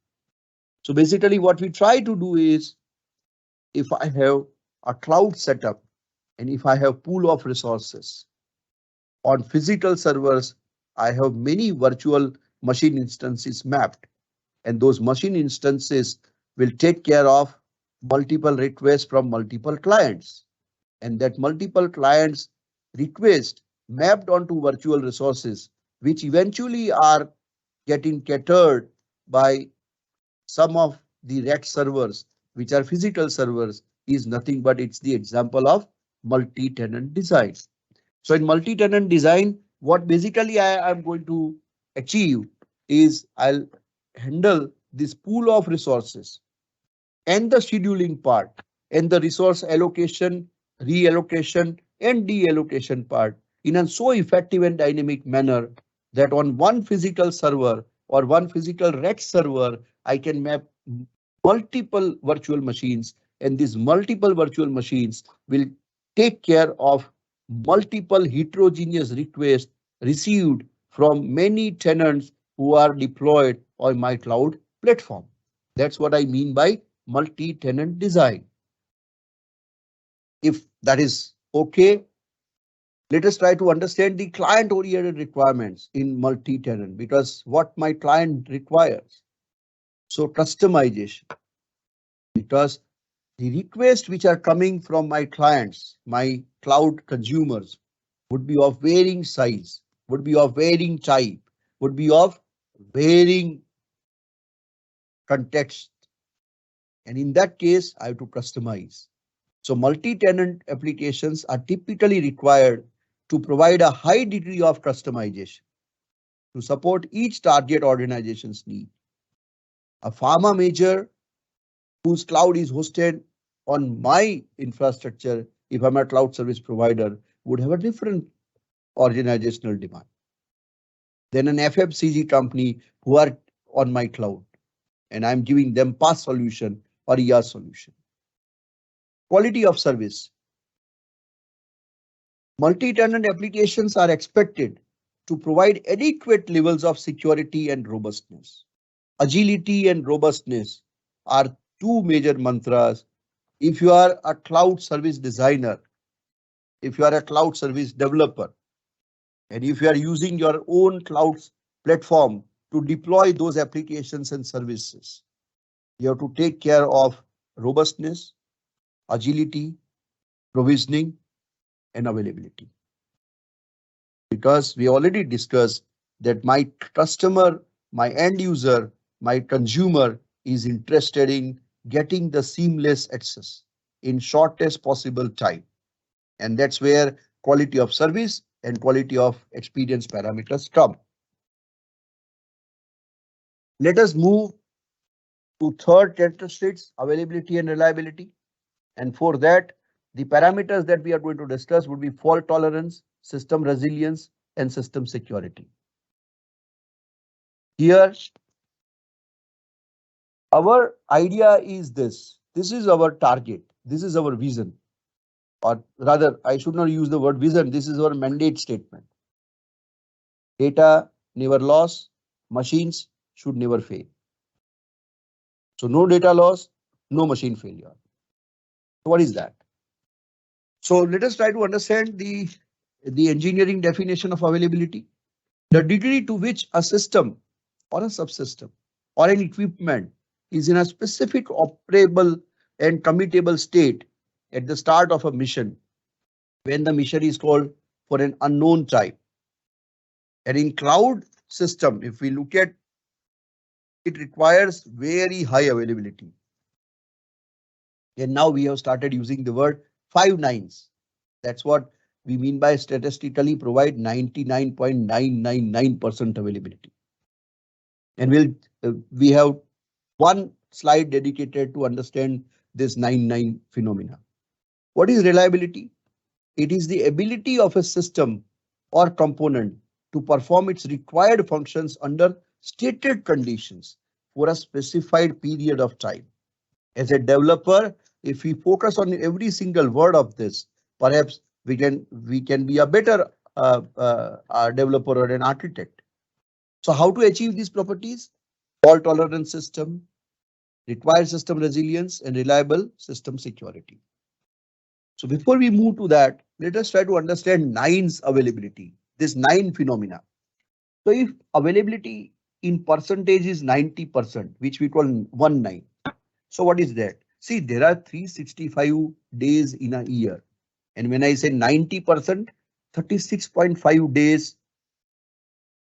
So basically what we try to do is, if I have a cloud setup and if I have pool of resources on physical servers, I have many virtual machine instances mapped, and those machine instances will take care of multiple requests from multiple clients, and that multiple clients request mapped onto virtual resources, which eventually are getting catered by some of the rack servers, which are physical servers, is nothing but it's the example of multi-tenant design. So in multi-tenant design, what basically I am going to achieve is I'll handle this pool of resources and the scheduling part and the resource allocation, reallocation and deallocation part in a so effective and dynamic manner that on one physical server or one physical rack server, I can map multiple virtual machines, and these multiple virtual machines will take care of multiple heterogeneous requests received from many tenants who are deployed on my cloud platform. That's what I mean by multi-tenant design. If that is okay, let us try to understand the client-oriented requirements in multi-tenant, because what my client requires. So customization, because the requests which are coming from my clients, my cloud consumers, would be of varying size, would be of varying type, would be of varying context. And in that case, I have to customize. So multi-tenant applications are typically required to provide a high degree of customization to support each target organization's need. A pharma major whose cloud is hosted on my infrastructure, if I'm a cloud service provider, would have a different organizational demand than an FMCG company who are on my cloud and I'm giving them PaaS solution or IaaS solution. Quality of service. Multi-tenant applications are expected to provide adequate levels of security and robustness. Agility and robustness are two major mantras. If you are a cloud service designer, if you are a cloud service developer, and if you are using your own cloud platform to deploy those applications and services, you have to take care of robustness, agility, provisioning, and availability. Because we already discussed that my customer, my end user, my consumer is interested in getting the seamless access in shortest possible time. And that's where quality of service and quality of experience parameters come. Let us move to third characteristics, availability and reliability. And for that, the parameters that we are going to discuss would be fault tolerance, system resilience, and system security. Here, our idea is this. This is our target. This is our vision. Or rather, I should not use the word vision. This is our mandate statement. Data never loss. Machines should never fail. So no data loss, no machine failure. What is that? So let us try to understand the engineering definition of availability. The degree to which a system or a subsystem or an equipment is in a specific operable and commutable state at the start of a mission, when the mission is called for an unknown type. And in cloud system, if we look at it, requires very high availability. And now we have started using the word 5 nines. That's what we mean by statistically provide 99.999% availability. And we have one slide dedicated to understand this 99 phenomena. What is reliability? It is the ability of a system or component to perform its required functions under stated conditions for a specified period of time. As a developer, if we focus on every single word of this, perhaps we can be a better developer or an architect. So how to achieve these properties? Fault tolerant system, required system resilience, and reliable system security. So before we move to that, let us try to understand nines availability, this 9 phenomena. So if availability in percentage is 90%, which we call 19. So what is that? See, there are 365 days in a year. And when I say 90%, 36.5 days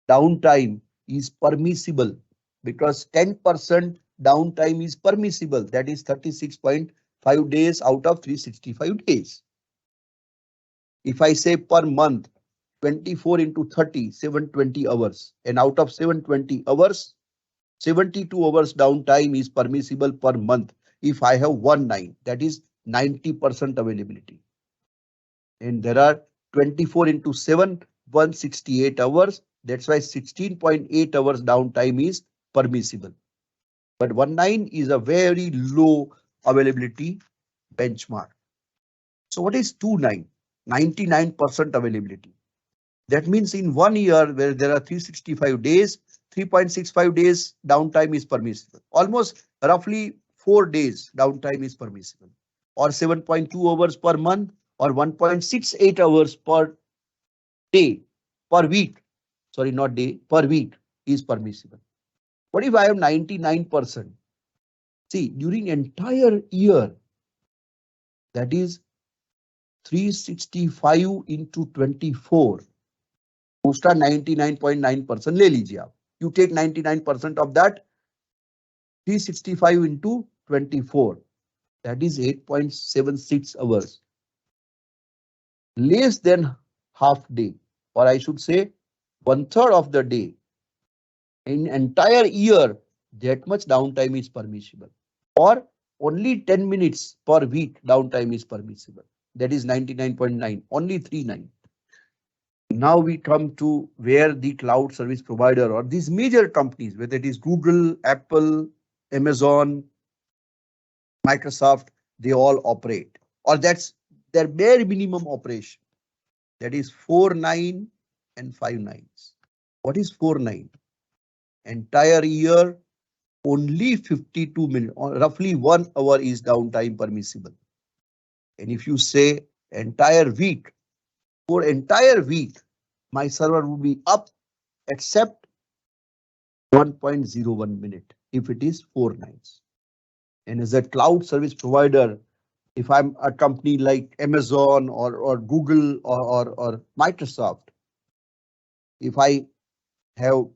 downtime is permissible because 10% downtime is permissible. That is 36.5 days out of 365 days. If I say per month, 24 into 30, 720 hours. And out of 720 hours, 72 hours downtime is permissible per month. If I have 19, that is 90% availability. And there are 24 into 7, 168 hours. That's why 16.8 hours downtime is permissible. But 19 is a very low availability benchmark. So what is 29? 99% availability. That means in 1 year where there are 365 days, 3.65 days downtime is permissible. Almost roughly 4 days downtime is permissible, or 7.2 hours per month, or 1.68 hours per day, per week. Sorry, not day, per week is permissible. What if I have 99%? See, during entire year, that is 365 into 24. उसका 99.9% ले लीजिए आप. You take 99% of that, 365 into 24. That is 8.76 hours. Less than half day, or I should say 1/3 of the day. In entire year, that much downtime is permissible. Or only 10 minutes per week downtime is permissible. That is 99.9, only 39. Now we come to where the cloud service provider or these major companies, whether it is Google, Apple, Amazon, Microsoft, they all operate, or that's their bare minimum operation. That is 4/9 and 5/9. What is 4/9? Entire year, only 52 minutes, or roughly 1 hour is downtime permissible. And if you say entire week, for entire week, my server would be up except 1.01 minute if it is 4/9. And as a cloud service provider, if I'm a company like Amazon or Google or Microsoft, if I have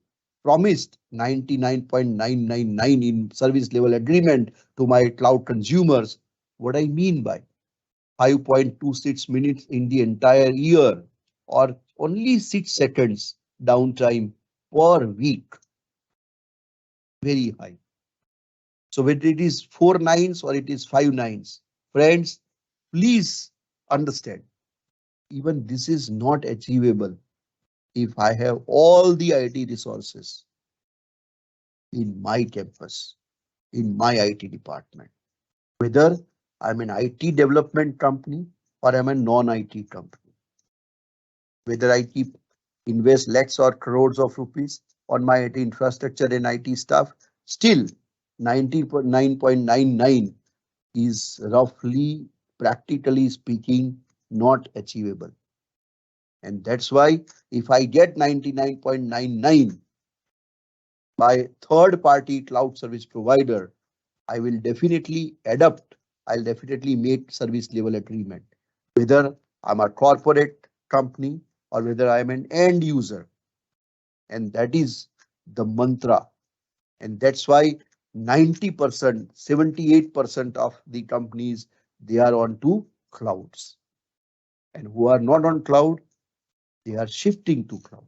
promised 99.999 in service level agreement to my cloud consumers, what I mean by 5.26 minutes in the entire year, or only 6 seconds downtime per week, very high. So whether it is 4/9 or it is 5/9, friends, please understand, even this is not achievable if I have all the IT resources in my campus, in my IT department, whether I'm an IT development company or I'm a non-IT company, whether I keep invest lakhs or crores of rupees on my IT infrastructure and IT staff, still 99.99 is roughly, practically speaking, not achievable. And that's why if I get 99.99 by third party cloud service provider, I will definitely adapt. I'll definitely make service level agreement, whether I'm a corporate company or whether I'm an end user. And that is the mantra. And that's why 90%, 78% of the companies, they are on to clouds. And who are not on cloud, they are shifting to cloud.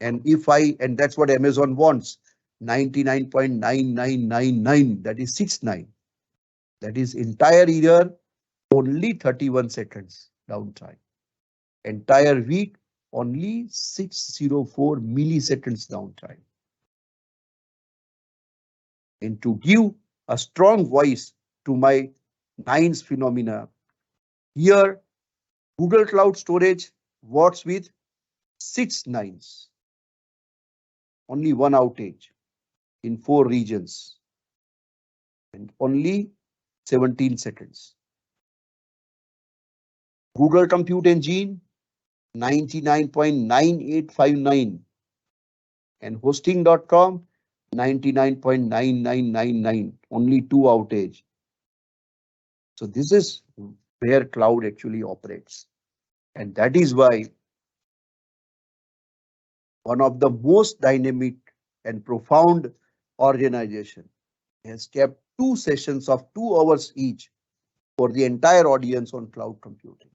And and that's what Amazon wants, 99.9999, that is 6/9. That is entire year, only 31 seconds downtime. Entire week, only 604 milliseconds downtime. And to give a strong voice to my nines phenomena, here Google Cloud Storage works with 6/9, only one outage in 4 regions and only 17 seconds. Google Compute Engine 99.9859 and hosting.com 99.9999, only 2 outage. So this is where cloud actually operates. And that is why one of the most dynamic and profound organization has kept 2 sessions of 2 hours each for the entire audience on cloud computing.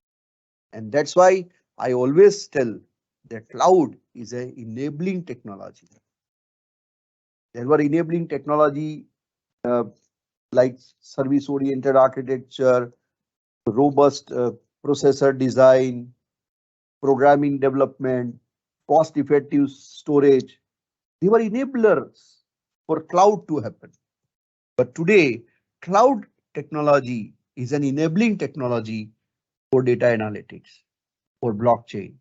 And that's why I always tell that cloud is an enabling technology. There were enabling technology uh, like service oriented architecture, robust processor design, programming development, cost effective storage. They were enablers for cloud to happen. But today, cloud technology is an enabling technology for data analytics, for blockchain,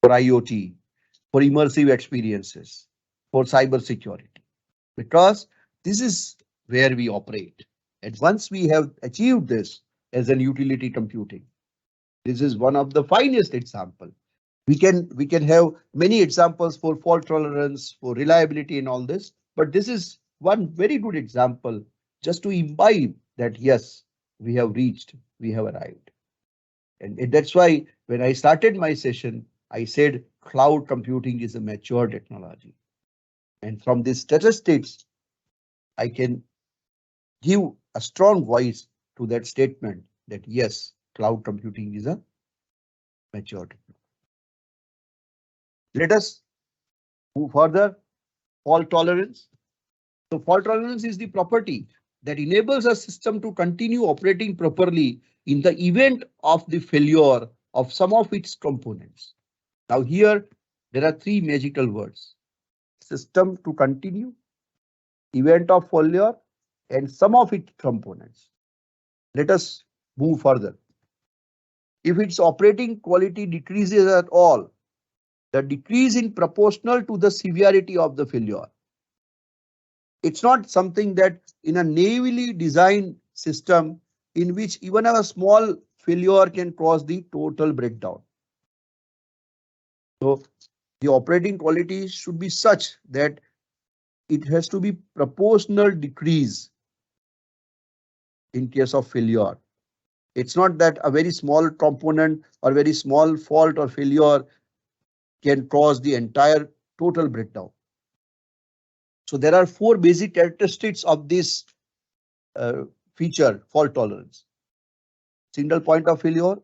for IoT, for immersive experiences, for cyber security. Because this is where we operate. And once we have achieved this as an utility computing, this is one of the finest example. We can have many examples for fault tolerance, for reliability and all this, but this is one very good example just to imbibe that yes, we have reached, we have arrived. And that's why when I started my session, I said cloud computing is a mature technology. And from these statistics, I can give a strong voice to that statement that yes, cloud computing is a mature technology. Let us move further. Fault tolerance. So fault tolerance is the property that enables a system to continue operating properly in the event of the failure of some of its components. Now here there are three magical words: system to continue, event of failure, and some of its components. Let us move further. If its operating quality decreases at all, the decrease in proportional to the severity of the failure. It's not something that in a naively designed system in which even a small failure can cause the total breakdown. So the operating quality should be such that it has to be proportional decrease in case of failure. It's not that a very small component or very small fault or failure can cause the entire total breakdown. So there are four basic characteristics of this uh, feature, fault tolerance. Single point of failure,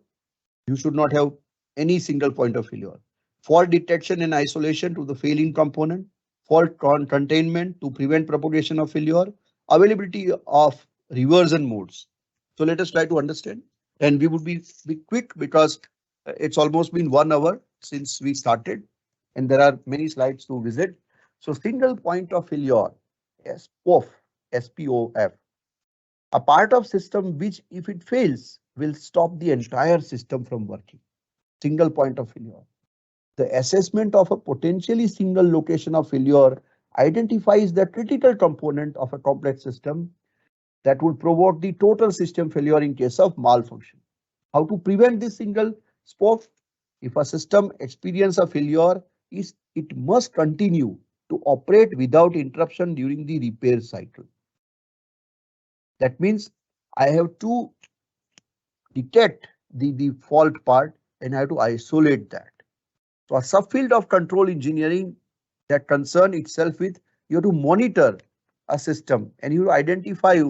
you should not have any single point of failure. Fault detection and isolation to the failing component, containment to prevent propagation of failure, availability of reversion modes. So let us try to understand, and we would be quick because it's almost been 1 hour since we started and there are many slides to visit. So single point of failure, SPOF, SPOF, a part of system which if it fails will stop the entire system from working. Single point of failure. The assessment of a potentially single location of failure identifies the critical component of a complex system that would provoke the total system failure in case of malfunction. How to prevent this single spot? If a system experiences a failure, it must continue to operate without interruption during the repair cycle. That means I have to detect the fault part and I have to isolate that. So a subfield of control engineering that concern itself with you have to monitor a system and you identify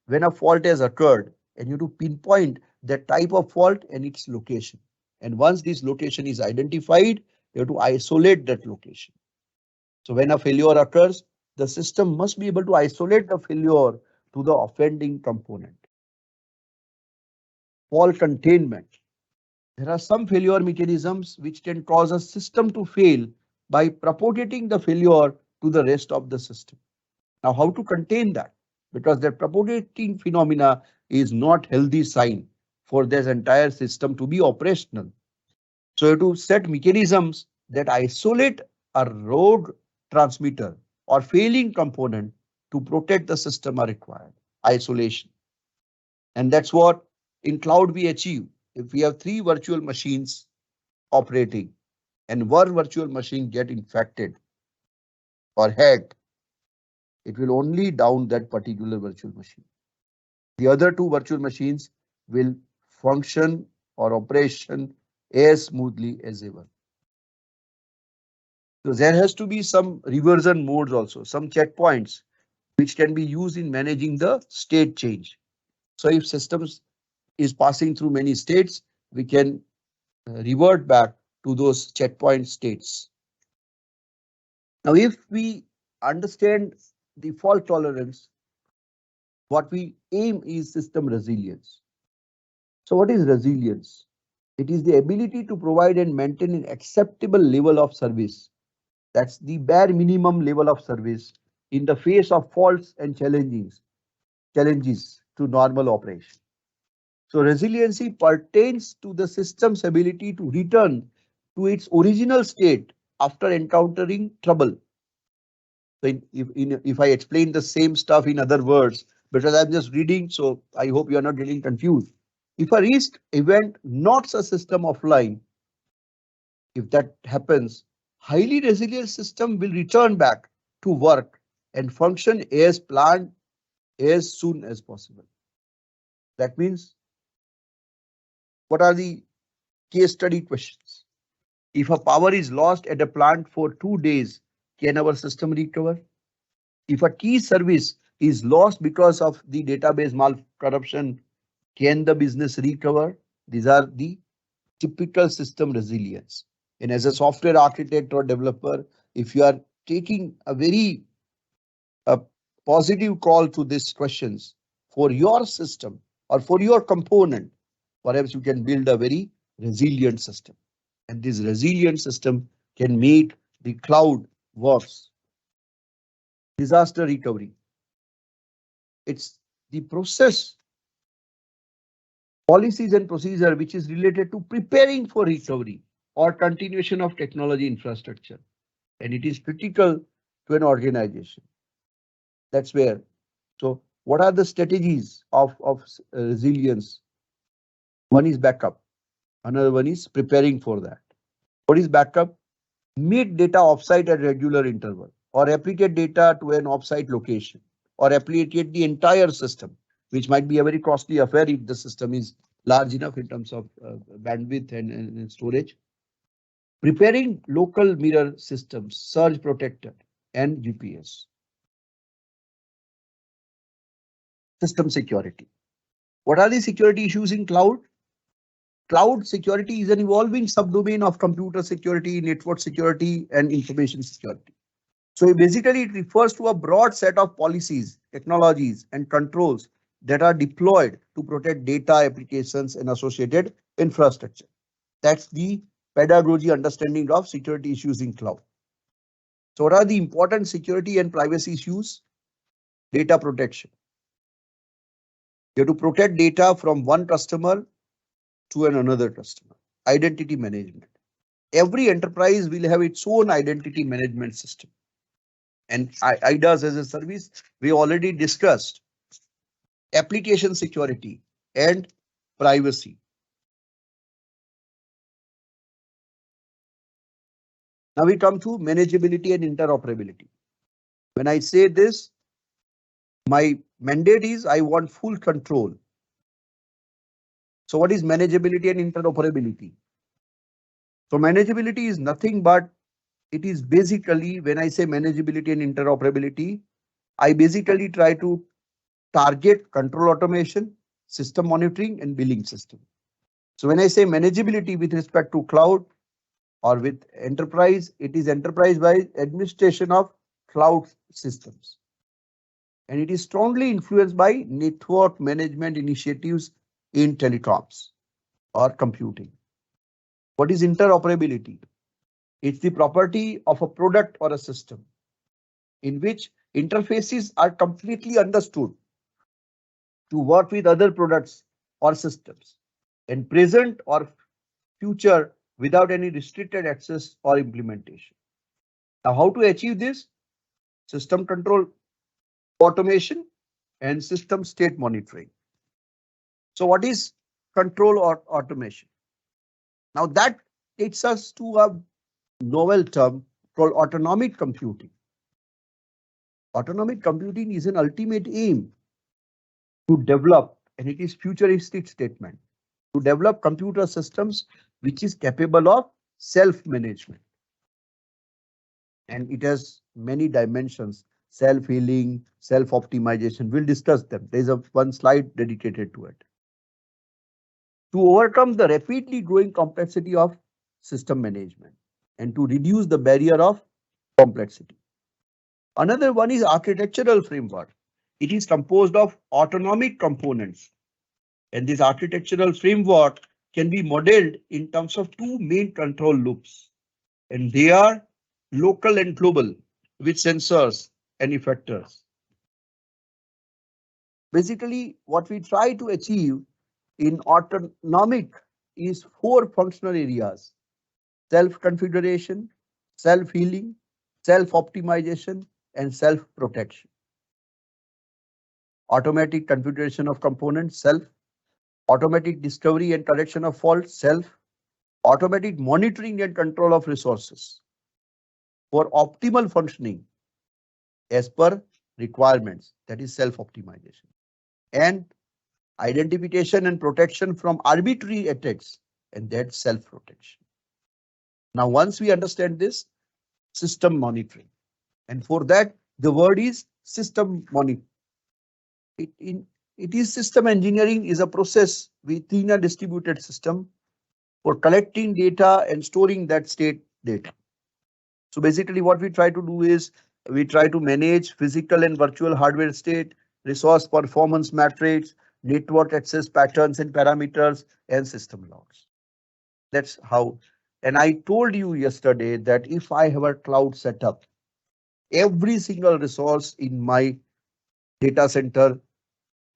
when a fault has occurred and you have to pinpoint the type of fault and its location. And once this location is identified, you have to isolate that location. So when a failure occurs, the system must be able to isolate the failure to the offending component. Fault containment. There are some failure mechanisms which can cause a system to fail by propagating the failure to the rest of the system. Now, how to contain that? Because that propagating phenomena is not healthy sign for this entire system to be operational. So you have to set mechanisms that isolate a rogue transmitter or failing component to protect the system are required. Isolation. And that's what in cloud we achieve. If we have 3 virtual machines operating and one virtual machine get infected or hacked, it will only down that particular virtual machine. The other two virtual machines will function or operation as smoothly as ever. So there has to be some reversion modes also, some checkpoints which can be used in managing the state change. So if systems is passing through many states, we can revert back to those checkpoint states. Now, if we understand the fault tolerance, what we aim is system resilience. So what is resilience? It is the ability to provide and maintain an acceptable level of service. That's the bare minimum level of service in the face of faults and challenges to normal operation. So resiliency pertains to the system's ability to return to its original state after encountering trouble. So if I explain the same stuff in other words, because I'm just reading, so I hope you are not getting confused. If a risk event knocks a system offline, if that happens, highly resilient system will return back to work and function as planned as soon as possible. That means, what are the case study questions? If a power is lost at a plant for 2 days, can our system recover? If a key service is lost because of the database malcorruption, can the business recover? These are the typical system resilience. And as a software architect or developer, if you are taking a very positive call to these questions for your system or for your component, perhaps you can build a very resilient system. And this resilient system can make the cloud works. Disaster recovery. It's the process, policies and procedure which is related to preparing for recovery or continuation of technology infrastructure. And it is critical to an organization. That's where. So what are the strategies of resilience? One is backup. Another one is preparing for that. What is backup? Meet data offsite at regular interval or replicate data to an offsite location or replicate the entire system, which might be a very costly affair if the system is large enough in terms of bandwidth and storage. Preparing local mirror systems, surge protector and UPS. System security. What are the security issues in cloud? Cloud security is an evolving subdomain of computer security, network security, and information security. So basically, it refers to a broad set of policies, technologies, and controls that are deployed to protect data, applications, and associated infrastructure. That's the pedagogy understanding of security issues in cloud. So what are the important security and privacy issues? Data protection. You have to protect data from one customer to another customer. Identity management. Every enterprise will have its own identity management system. And IDaaS as a service, we already discussed application security and privacy. Now we come to manageability and interoperability. When I say this, my mandate is I want full control. So what is manageability and interoperability? So manageability is nothing but it is basically, when I say manageability and interoperability, I basically try to target control automation, system monitoring, and billing system. So when I say manageability with respect to cloud or with enterprise, it is enterprise-wide administration of cloud systems. And it is strongly influenced by network management initiatives in telecoms or computing. What is interoperability? It's the property of a product or a system in which interfaces are completely understood to work with other products or systems in present or future without any restricted access or implementation. Now, how to achieve this? System control automation and system state monitoring. So what is control or automation? Now that takes us to a novel term called autonomic computing. Autonomic computing is an ultimate aim to develop, and it is futuristic statement, to develop computer systems which is capable of self-management. And it has many dimensions, self-healing, self-optimization. We'll discuss them. There's one slide dedicated to it. To overcome the rapidly growing complexity of system management and to reduce the barrier of complexity. Another one is architectural framework. It is composed of autonomic components, and this architectural framework can be modeled in terms of two main control loops, and they are local and global with sensors and effectors. Basically, what we try to achieve in autonomic is four functional areas: self-configuration, self-healing, self-optimization, and self-protection. Automatic configuration of components, self; automatic discovery and correction of faults, self; automatic monitoring and control of resources for optimal functioning as per requirements, that is self-optimization; and identification and protection from arbitrary attacks, and that's self-protection. Now, once we understand this, system monitoring, and for that, the word is system monitoring. It is system engineering is a process within a distributed system for collecting data and storing that state data. So basically what we try to do is we try to manage physical and virtual hardware state, resource performance metrics, network access patterns and parameters, and system logs. That's how. And I told you yesterday that if I have a cloud setup, every single resource in my data center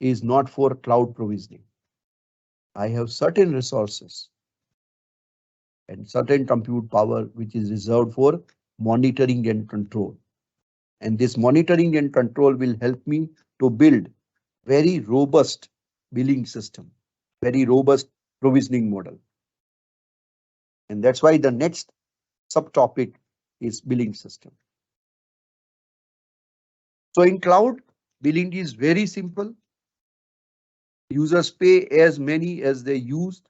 is not for cloud provisioning. I have certain resources and certain compute power which is reserved for monitoring and control. And this monitoring and control will help me to build very robust billing system, very robust provisioning model. And that's why the next subtopic is billing system. So in cloud, billing is very simple. Users pay as many as they used.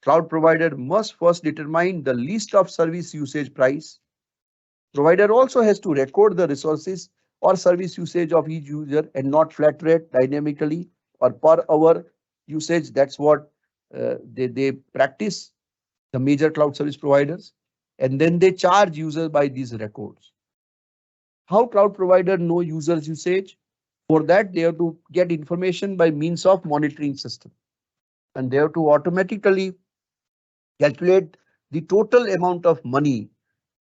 Cloud provider must first determine the list of service usage price. Provider also has to record the resources or service usage of each user and not flat rate dynamically or per hour usage. That's what they practice, the major cloud service providers, and then they charge users by these records. How cloud provider know users usage? For that, they have to get information by means of monitoring system, and they have to automatically calculate the total amount of money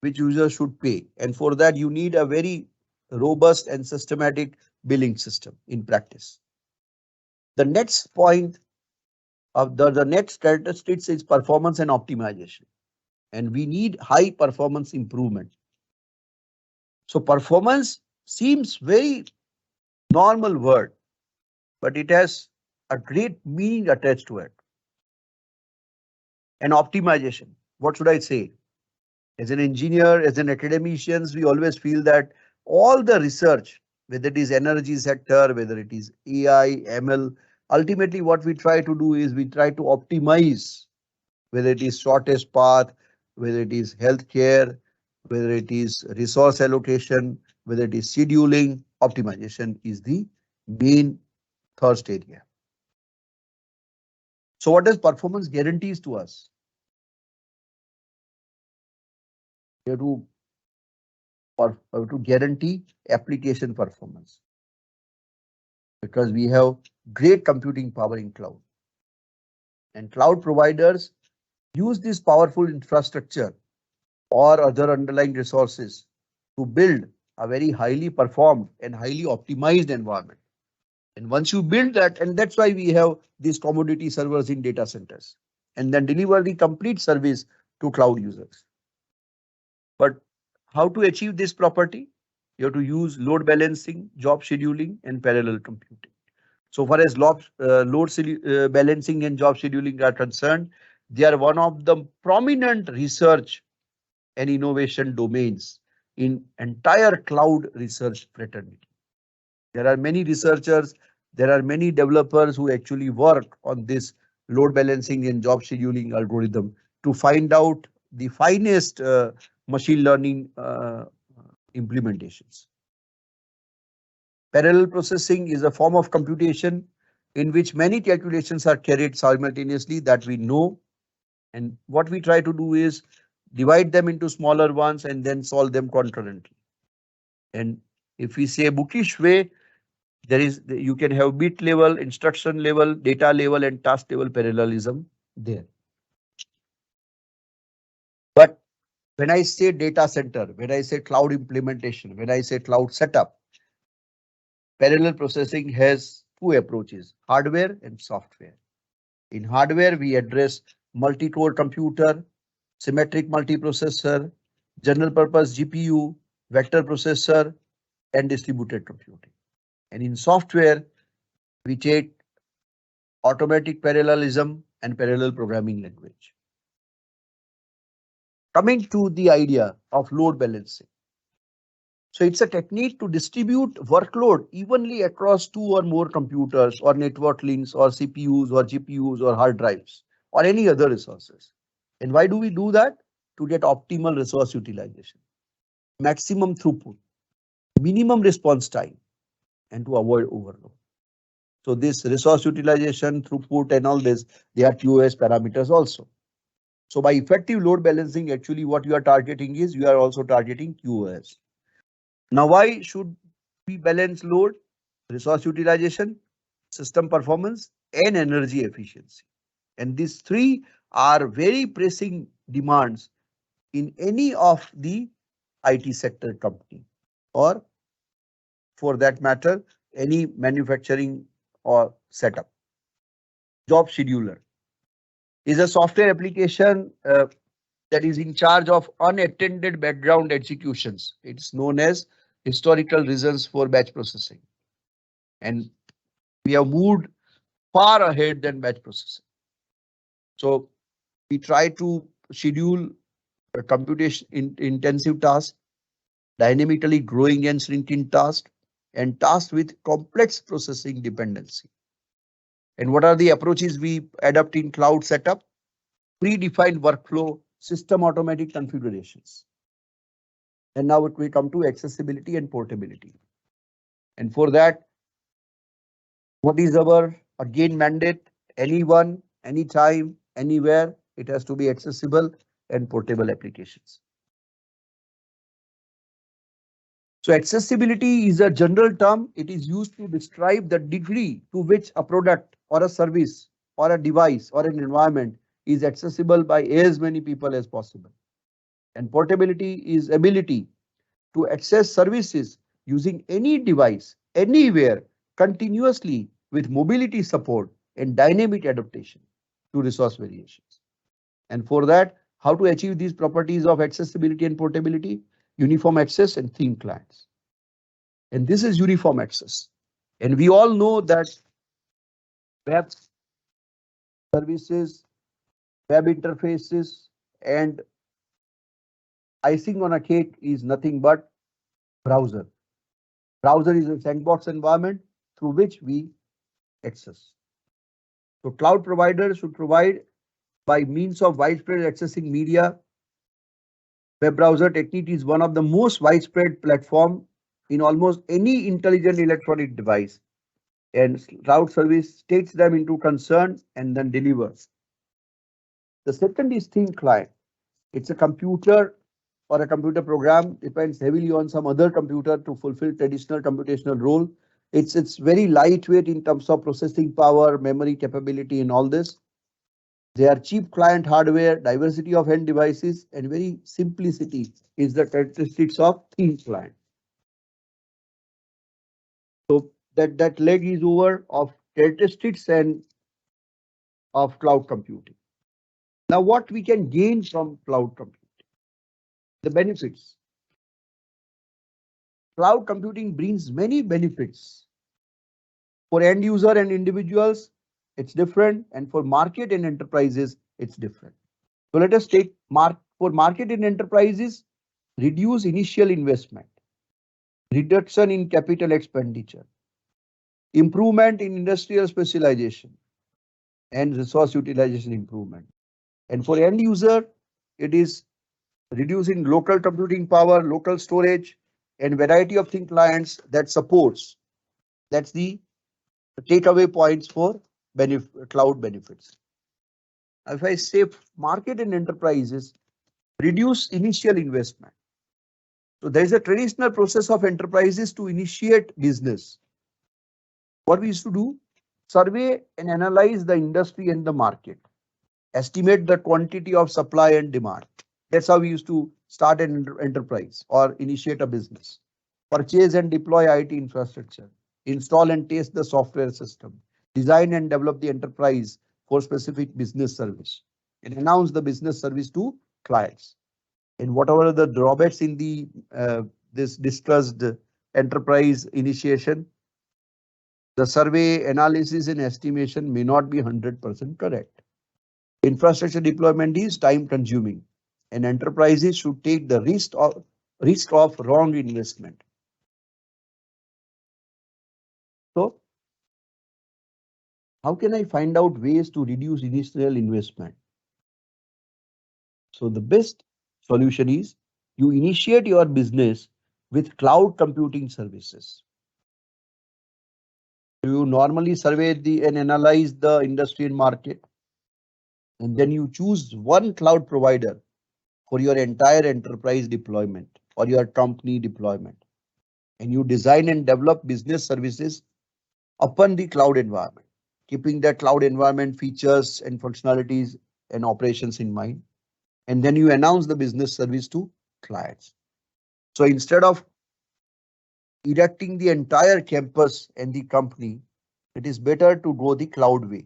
which users should pay. And for that, you need a very robust and systematic billing system in practice. The next point of the next characteristics is performance and optimization. And we need high performance improvement. So performance seems very normal word, but it has a great meaning attached to it. And optimization, what should I say? As an engineer, as an academicians, we always feel that all the research, whether it is energy sector, whether it is AI, ML, ultimately what we try to do is we try to optimize, whether it is shortest path, whether it is healthcare, whether it is resource allocation, whether it is scheduling. Optimization is the main thirst area. So what does performance guarantees to us? We have to guarantee application performance because we have great computing power in cloud. And cloud providers use this powerful infrastructure or other underlying resources to build a very highly performed and highly optimized environment. And once you build that, and that's why we have these commodity servers in data centers, and then deliver the complete service to cloud users. But how to achieve this property? You have to use load balancing, job scheduling, and parallel computing. So far as load balancing and job scheduling are concerned, they are one of the prominent research and innovation domains in entire cloud research fraternity. There are many researchers, There are many developers who actually work on this load balancing and job scheduling algorithm to find out the finest machine learning implementations. Parallel processing is a form of computation in which many calculations are carried simultaneously that we know. And what we try to do is divide them into smaller ones and then solve them concurrently. And if we say bookish way, you can have bit level, instruction level, data level, and task level parallelism there. But when I say data center, when I say cloud implementation, when I say cloud setup, parallel processing has two approaches, hardware and software. In hardware, we address multi-core computer, symmetric multiprocessor, general purpose GPU, vector processor, and distributed computing. And in software, we take automatic parallelism and parallel programming language. Coming to the idea of load balancing. So it's a technique to distribute workload evenly across two or more computers or network links or CPUs or GPUs or hard drives or any other resources. And why do we do that? To get optimal resource utilization, maximum throughput, minimum response time, and to avoid overload. So this resource utilization, throughput, and all this, they are QoS parameters also. So by effective load balancing, actually what you are targeting is you are also targeting QoS. Now, why should we balance load? Resource utilization, system performance, and energy efficiency. And these three are very pressing demands in any of the IT sector company, or for that matter, any manufacturing or setup. Job scheduler is a software application that is in charge of unattended background executions. It's known as historical reasons for batch processing. And we have moved far ahead than batch processing. So we try to schedule a computation intensive tasks, dynamically growing and shrinking tasks, and tasks with complex processing dependency. And what are the approaches we adopt in cloud setup? Predefined workflow, system automatic configurations. And now we come to accessibility and portability. And for that, what is our again mandate? Anyone, anytime, anywhere, it has to be accessible and portable applications. So accessibility is a general term. It is used to describe the degree to which a product or a service or a device or an environment is accessible by as many people as possible. And portability is ability to access services using any device, anywhere, continuously with mobility support and dynamic adaptation to resource variations. And for that, how to achieve these properties of accessibility and portability? Uniform access and theme clients. And this is uniform access. And we all know that web services, web interfaces, and icing on a cake is nothing but browser. Browser is a sandbox environment through which we access. So cloud providers should provide by means of widespread accessing media. Web browser technique is one of the most widespread platform in almost any intelligent electronic device. And cloud service takes them into concern and then delivers. The second is theme client. It's a computer or a computer program depends heavily on some other computer to fulfill traditional computational role. It's very lightweight in terms of processing power, memory capability, and all this. They are cheap client hardware, diversity of end devices, and very simplicity is the characteristics of theme client. So that leg is over of characteristics and of cloud computing. Now, what we can gain from cloud computing? The benefits. Cloud computing brings many benefits. For end user and individuals, it's different, and for market and enterprises, it's different. So let us take for market and enterprises, reduce initial investment, reduction in capital expenditure, improvement in industrial specialization and resource utilization improvement. And for end user, it is reducing local computing power, local storage, and variety of thin clients that supports. That's the takeaway points for cloud benefits. If I say market and enterprises, reduce initial investment. So there is a traditional process of enterprises to initiate business. What we used to do, survey and analyze the industry and the market, estimate the quantity of supply and demand. That's how we used to start an enterprise or initiate a business. Purchase and deploy IT infrastructure, install and test the software system, design and develop the enterprise for specific business service, and announce the business service to clients. And whatever the drawbacks in the this discussed enterprise initiation, the survey analysis and estimation may not be 100% correct. Infrastructure deployment is time consuming and enterprises should take the risk of wrong investment. So how can I find out ways to reduce initial investment? So the best solution is you initiate your business with cloud computing services. You normally survey and analyze the industry and market, and then you choose one cloud provider for your entire enterprise deployment or your company deployment. And you design and develop business services upon the cloud environment, keeping that cloud environment features and functionalities and operations in mind. And then you announce the business service to clients. So instead of erecting the entire campus and the company, it is better to go the cloud way.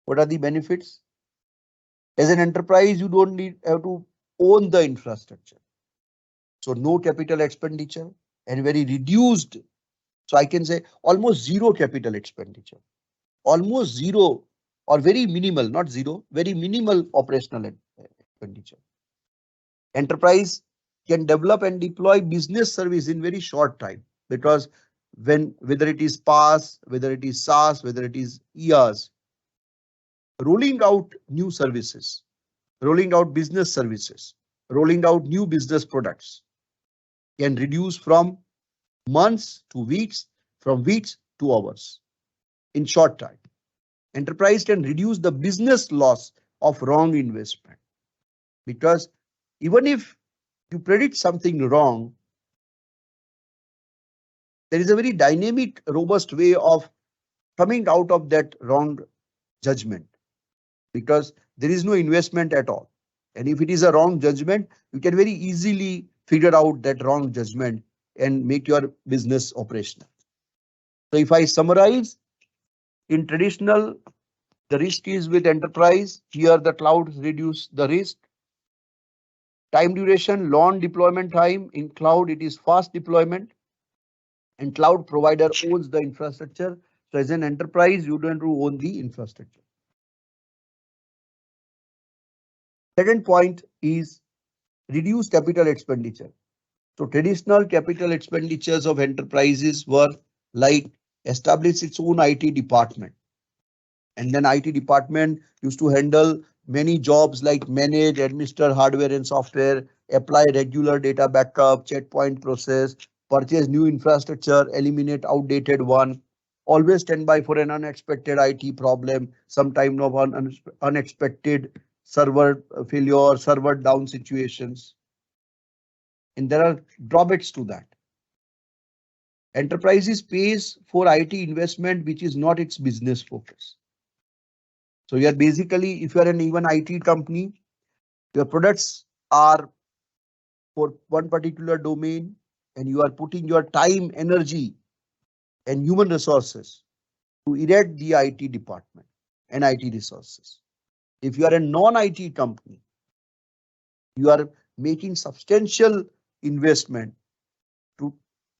What are the benefits? As an enterprise, you don't have to own the infrastructure. So no capital expenditure and very reduced. So I can say almost zero capital expenditure, almost zero or very minimal, not zero, very minimal operational expenditure. Enterprise can develop and deploy business service in very short time because whether it is PaaS, whether it is SaaS, whether it is IaaS, rolling out new services, rolling out business services, rolling out new business products can reduce from months to weeks, from weeks to hours in short time. Enterprise can reduce the business loss of wrong investment because even if you predict something wrong, there is a very dynamic, robust way of coming out of that wrong judgment because there is no investment at all. And if it is a wrong judgment, you can very easily figure out that wrong judgment and make your business operational. So if I summarize, in traditional, the risk is with enterprise. Here the cloud reduce the risk. Time duration, long deployment time. In cloud, it is fast deployment. And cloud provider owns the infrastructure. So as an enterprise, you don't own the infrastructure. Second point is reduce capital expenditure. So traditional capital expenditures of enterprises were like establish its own IT department. And then IT department used to handle many jobs like manage, administer hardware and software, apply regular data backup, checkpoint process, purchase new infrastructure, eliminate outdated one, always stand by for an unexpected IT problem, sometime of unexpected server failure, server down situations. And there are drawbacks to that. Enterprises pays for IT investment, which is not its business focus. So you are basically, if you are an even IT company, your products are for one particular domain and you are putting your time, energy and human resources to erect the IT department and IT resources. If you are a non-IT company, you are making substantial investment to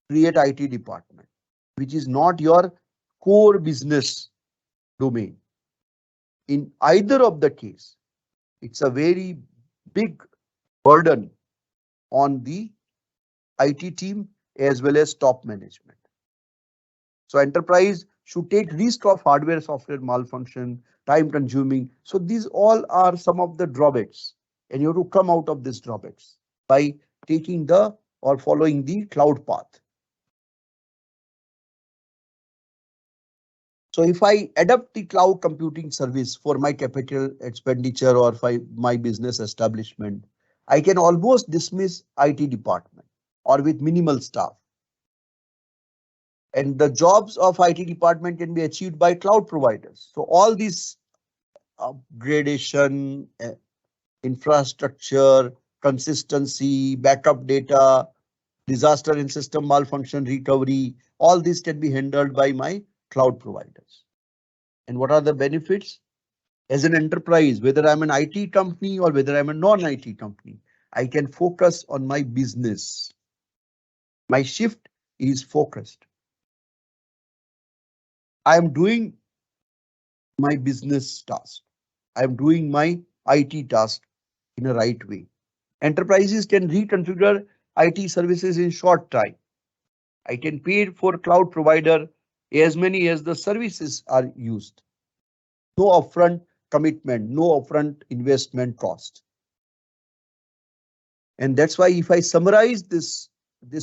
create IT department, which is not your core business domain. In either of the case, it's a very big burden on the IT team as well as top management. So enterprise should take risk of hardware software malfunction, time consuming. So these all are some of the drawbacks, and you have to come out of these drawbacks by taking the or following the cloud path. So if I adopt the cloud computing service for my capital expenditure or for my business establishment, I can almost dismiss IT department or with minimal staff. And the jobs of IT department can be achieved by cloud providers. So all these upgradation, infrastructure, consistency, backup data, disaster and system malfunction recovery, all this can be handled by my cloud providers. And what are the benefits? As an enterprise, whether I'm an IT company or whether I'm a non-IT company, I can focus on my business. My shift is focused. I am doing my business task. I am doing my IT task in a right way. Enterprises can reconfigure IT services in short time. I can pay for cloud provider as many as the services are used. No upfront commitment, no upfront investment cost. And that's why if I summarize this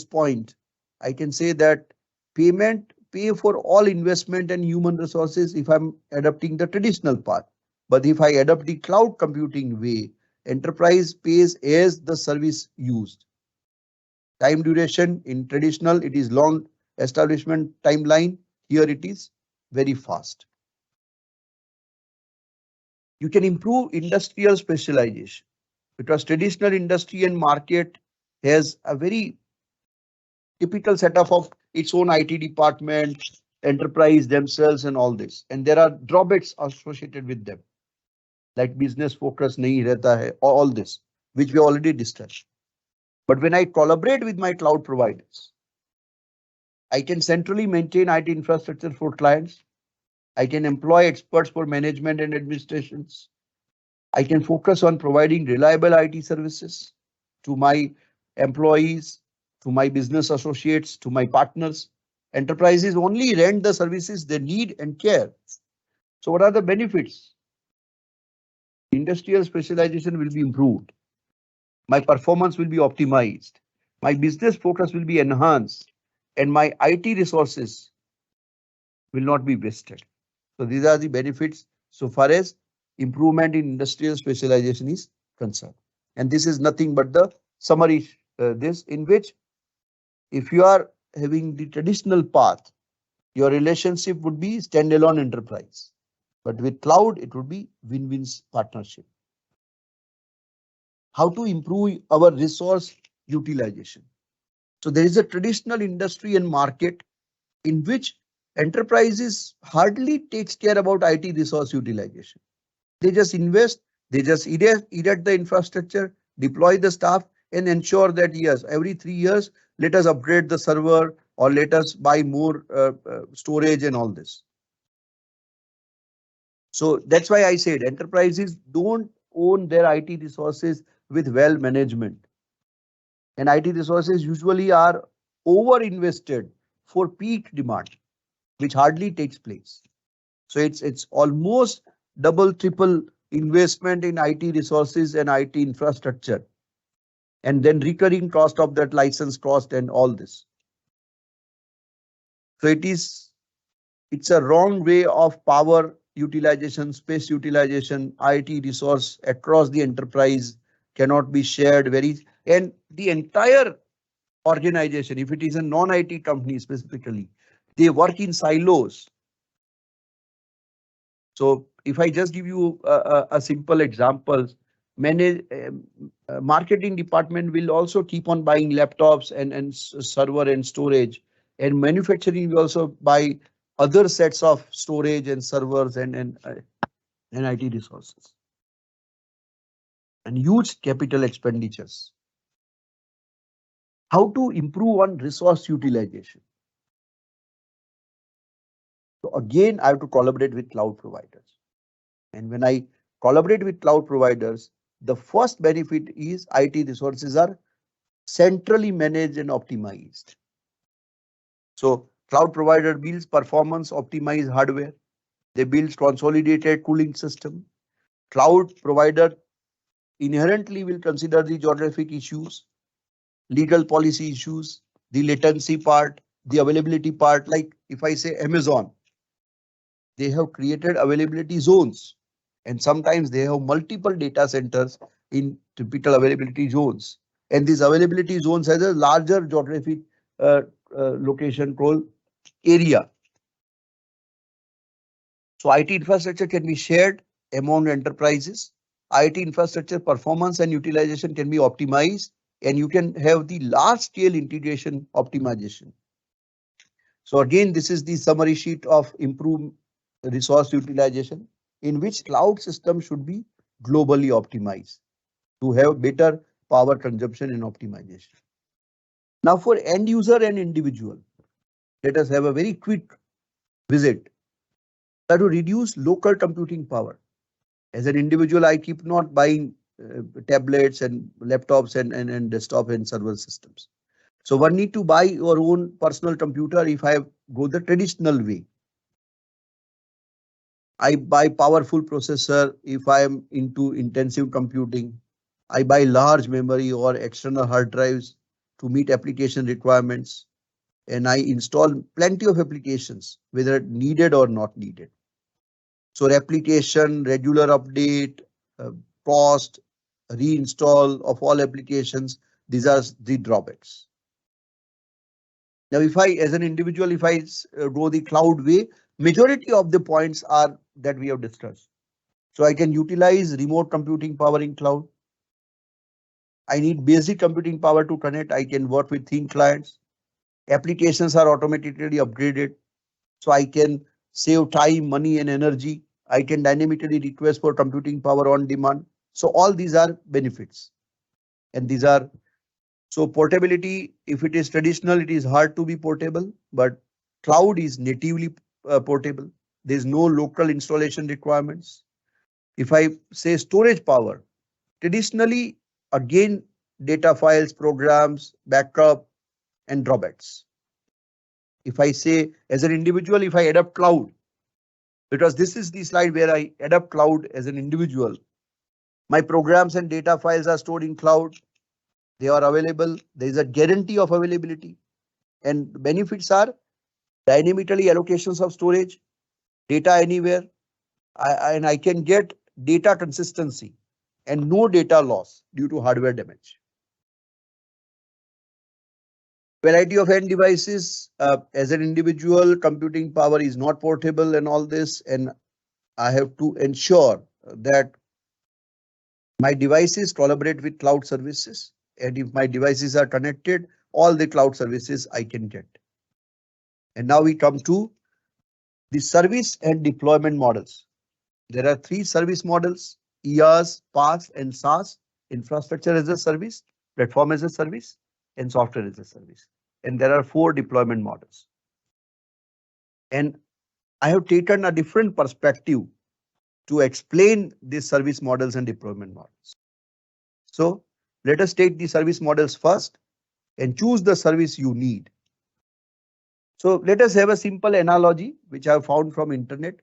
point, I can say that pay for all investment and human resources if I'm adopting the traditional path. But if I adopt the cloud computing way, enterprise pays as the service used. Time duration in traditional, it is long establishment timeline. Here it is very fast. You can improve industrial specialization because traditional industry and market has a very typical setup of its own IT department, enterprise themselves and all this. And there are drawbacks associated with them, like business focus nahi rehta hai, all this, which we already discussed. But when I collaborate with my cloud providers, I can centrally maintain IT infrastructure for clients. I can employ experts for management and administrations. I can focus on providing reliable IT services to my employees, to my business associates, to my partners. Enterprises only rent the services they need and care. So what are the benefits? Industrial specialization will be improved. My performance will be optimized. My business focus will be enhanced, and my IT resources will not be wasted. So these are the benefits so far as improvement in industrial specialization is concerned. And this is nothing but the summary, this in which if you are having the traditional path, your relationship would be standalone enterprise. But with cloud, it would be win-win partnership. How to improve our resource utilization? So there is a traditional industry and market in which enterprises hardly takes care about IT resource utilization. They just invest, they just erect the infrastructure, deploy the staff, and ensure that yes, every 3 years, let us upgrade the server or let us buy more storage and all this. So that's why I said enterprises don't own their IT resources with well management. And IT resources usually are over invested for peak demand, which hardly takes place. So it's almost double, triple investment in IT resources and IT infrastructure, and then recurring cost of that license cost and all this. So it's a wrong way of power utilization, space utilization, IT resource across the enterprise cannot be shared very, and the entire organization, if it is a non-IT company specifically, they work in silos. So if I just give you a simple example, manage marketing department will also keep on buying laptops and server and storage, and manufacturing will also buy other sets of storage and servers and IT resources and huge capital expenditures. How to improve on resource utilization? So again, I have to collaborate with cloud providers. And when I collaborate with cloud providers, the first benefit is IT resources are centrally managed and optimized. So Cloud provider builds performance optimized hardware. They build consolidated cooling system. Cloud provider inherently will consider the geographic issues, legal policy issues, the latency part, the availability part. Like if I say Amazon, they have created availability zones, and sometimes they have multiple data centers in typical availability zones. And these availability zones has a larger geographic uh, location called area. So IT infrastructure can be shared among enterprises. IT infrastructure performance and utilization can be optimized, and you can have the large scale integration optimization. So again, this is the summary sheet of improved resource utilization, in which cloud system should be globally optimized to have better power consumption and optimization. Now for end user and individual, let us have a very quick visit. To reduce local computing power. As an individual, I keep not buying tablets and laptops and desktop and server systems. So one need to buy your own personal computer if I go the traditional way. I buy powerful processor if I am into intensive computing. I buy large memory or external hard drives to meet application requirements. And I install plenty of applications, whether needed or not needed. So replication, regular update, cost, reinstall of all applications, these are the drawbacks. Now, if I, as an individual, if I go the cloud way, majority of the points are that we have discussed. So I can utilize remote computing power in cloud. I need basic computing power to connect. I can work with thin clients. Applications are automatically upgraded. So I can save time, money, and energy. I can dynamically request for computing power on demand. So all these are benefits. And these are so portability. If it is traditional, it is hard to be portable, but cloud is natively portable. There's no local installation requirements. If I say storage power, traditionally, again, data files, programs, backup, and drawbacks. If I say as an individual, if I adopt cloud, because this is the slide where I adopt cloud as an individual, my programs and data files are stored in cloud. They are available. There is a guarantee of availability, and benefits are dynamically allocations of storage, data anywhere, and I can get data consistency and no data loss due to hardware damage. Variety of end devices. As an individual, computing power is not portable and all this, and I have to ensure that my devices collaborate with cloud services, and if my devices are connected, all the cloud services I can get. And now we come to the service and deployment models. There are three service models: IaaS, PaaS, and SaaS. Infrastructure as a service, platform as a service, and software as a service. And there are four deployment models. And I have taken a different perspective to explain these service models and deployment models. So let us take the service models first and choose the service you need. So let us have a simple analogy which I have found from internet.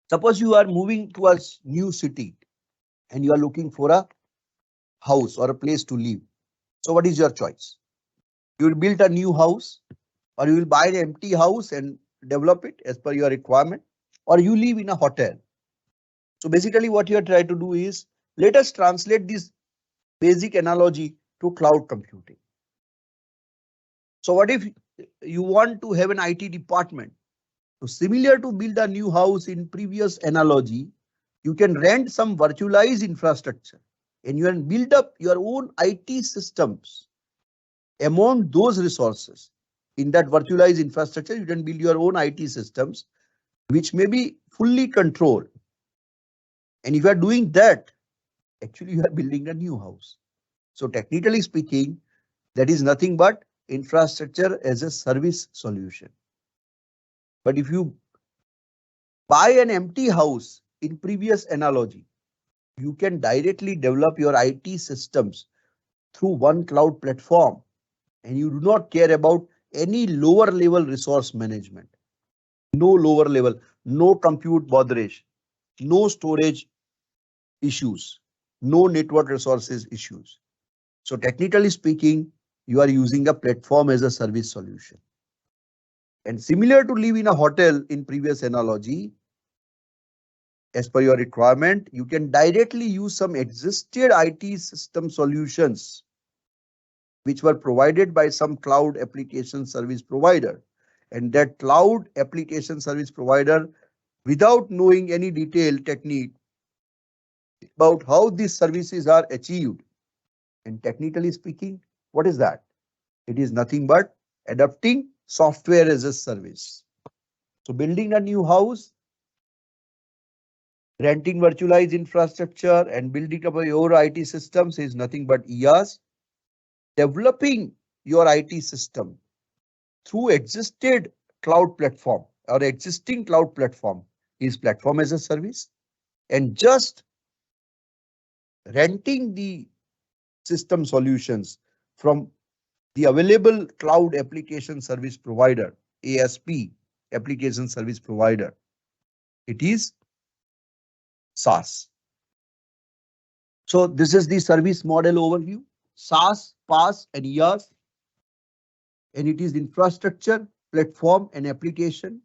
Suppose you are moving to a new city and you are looking for a house or a place to live. So what is your choice? You will build a new house, or you will buy an empty house and develop it as per your requirement, or you live in a hotel. So basically what you are trying to do is, let us translate this basic analogy to cloud computing. So what if you want to have an IT department? So similar to build a new house in previous analogy, you can rent some virtualized infrastructure and you can build up your own IT systems among those resources. In that virtualized infrastructure, you can build your own IT systems, which may be fully controlled. And if you are doing that, actually you are building a new house. So technically speaking, that is nothing but infrastructure as a service solution. But if you buy an empty house in previous analogy, you can directly develop your IT systems through one cloud platform and you do not care about any lower level resource management. No lower level, no compute botheration, no storage issues, no network resources issues. So technically speaking, you are using a platform as a service solution. And similar to live in a hotel in previous analogy, as per your requirement, you can directly use some existed IT system solutions which were provided by some cloud application service provider. And that cloud application service provider, without knowing any detailed technique about how these services are achieved, and technically speaking, what is that? It is nothing but adapting software as a service. So building a new house, renting virtualized infrastructure and building up your IT systems is nothing but IaaS. Developing your IT system through existed cloud platform or existing cloud platform is platform as a service, and just renting the system solutions from the available cloud application service provider, ASP, application service provider, it is SaaS. So this is the service model overview: SaaS, PaaS, and IaaS, and it is infrastructure, platform, and application.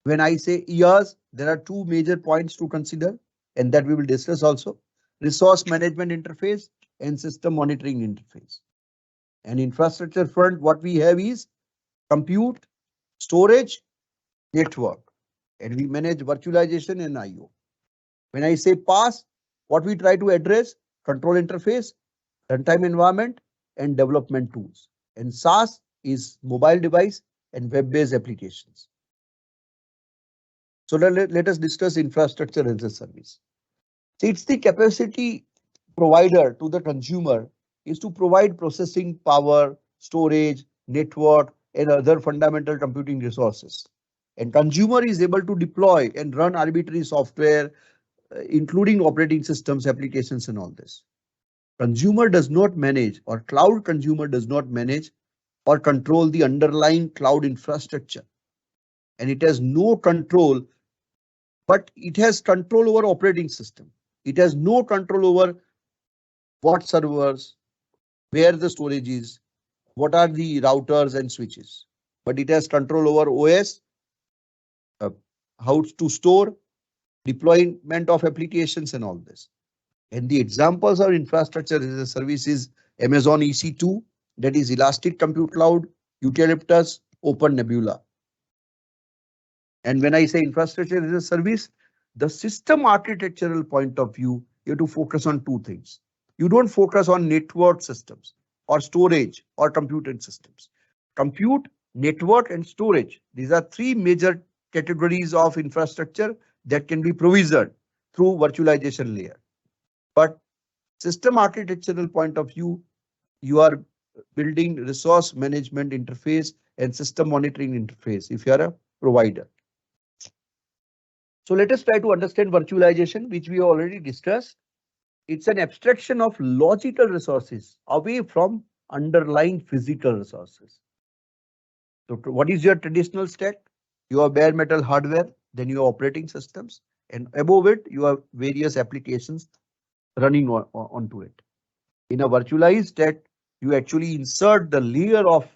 When I say IaaS, there are two major points to consider, and that we will discuss also: resource management interface and system monitoring interface. And infrastructure front, what we have is compute, storage, network, and we manage virtualization and IO. When I say PaaS, what we try to address: control interface, runtime environment, and development tools. And SaaS is mobile device and web-based applications. So let us discuss infrastructure as a service. So it's the capacity provider to the consumer is to provide processing power, storage, network, and other fundamental computing resources. And consumer is able to deploy and run arbitrary software, including operating systems, applications, and all this. Consumer does not manage, or cloud consumer does not manage or control the underlying cloud infrastructure. And it has no control, but it has control over operating system. It has no control over what servers, where the storage is, what are the routers and switches. But it has control over OS, uh, how to store, deployment of applications, and all this. And the examples of infrastructure as a service is Amazon EC2, that is Elastic Compute Cloud, Eucalyptus, Open Nebula. And when I say infrastructure as a service, the system architectural point of view, you have to focus on two things. You don't focus on network systems or storage or computing systems. Compute, network, and storage. These are three major categories of infrastructure that can be provisioned through virtualization layer. But system architectural point of view, you are building resource management interface and system monitoring interface if you are a provider. So let us try to understand virtualization, which we already discussed. It's an abstraction of logical resources away from underlying physical resources. So what is your traditional stack? You have bare metal hardware, then you have operating systems, and above it you have various applications running onto it. In a virtualized stack, you actually insert the layer of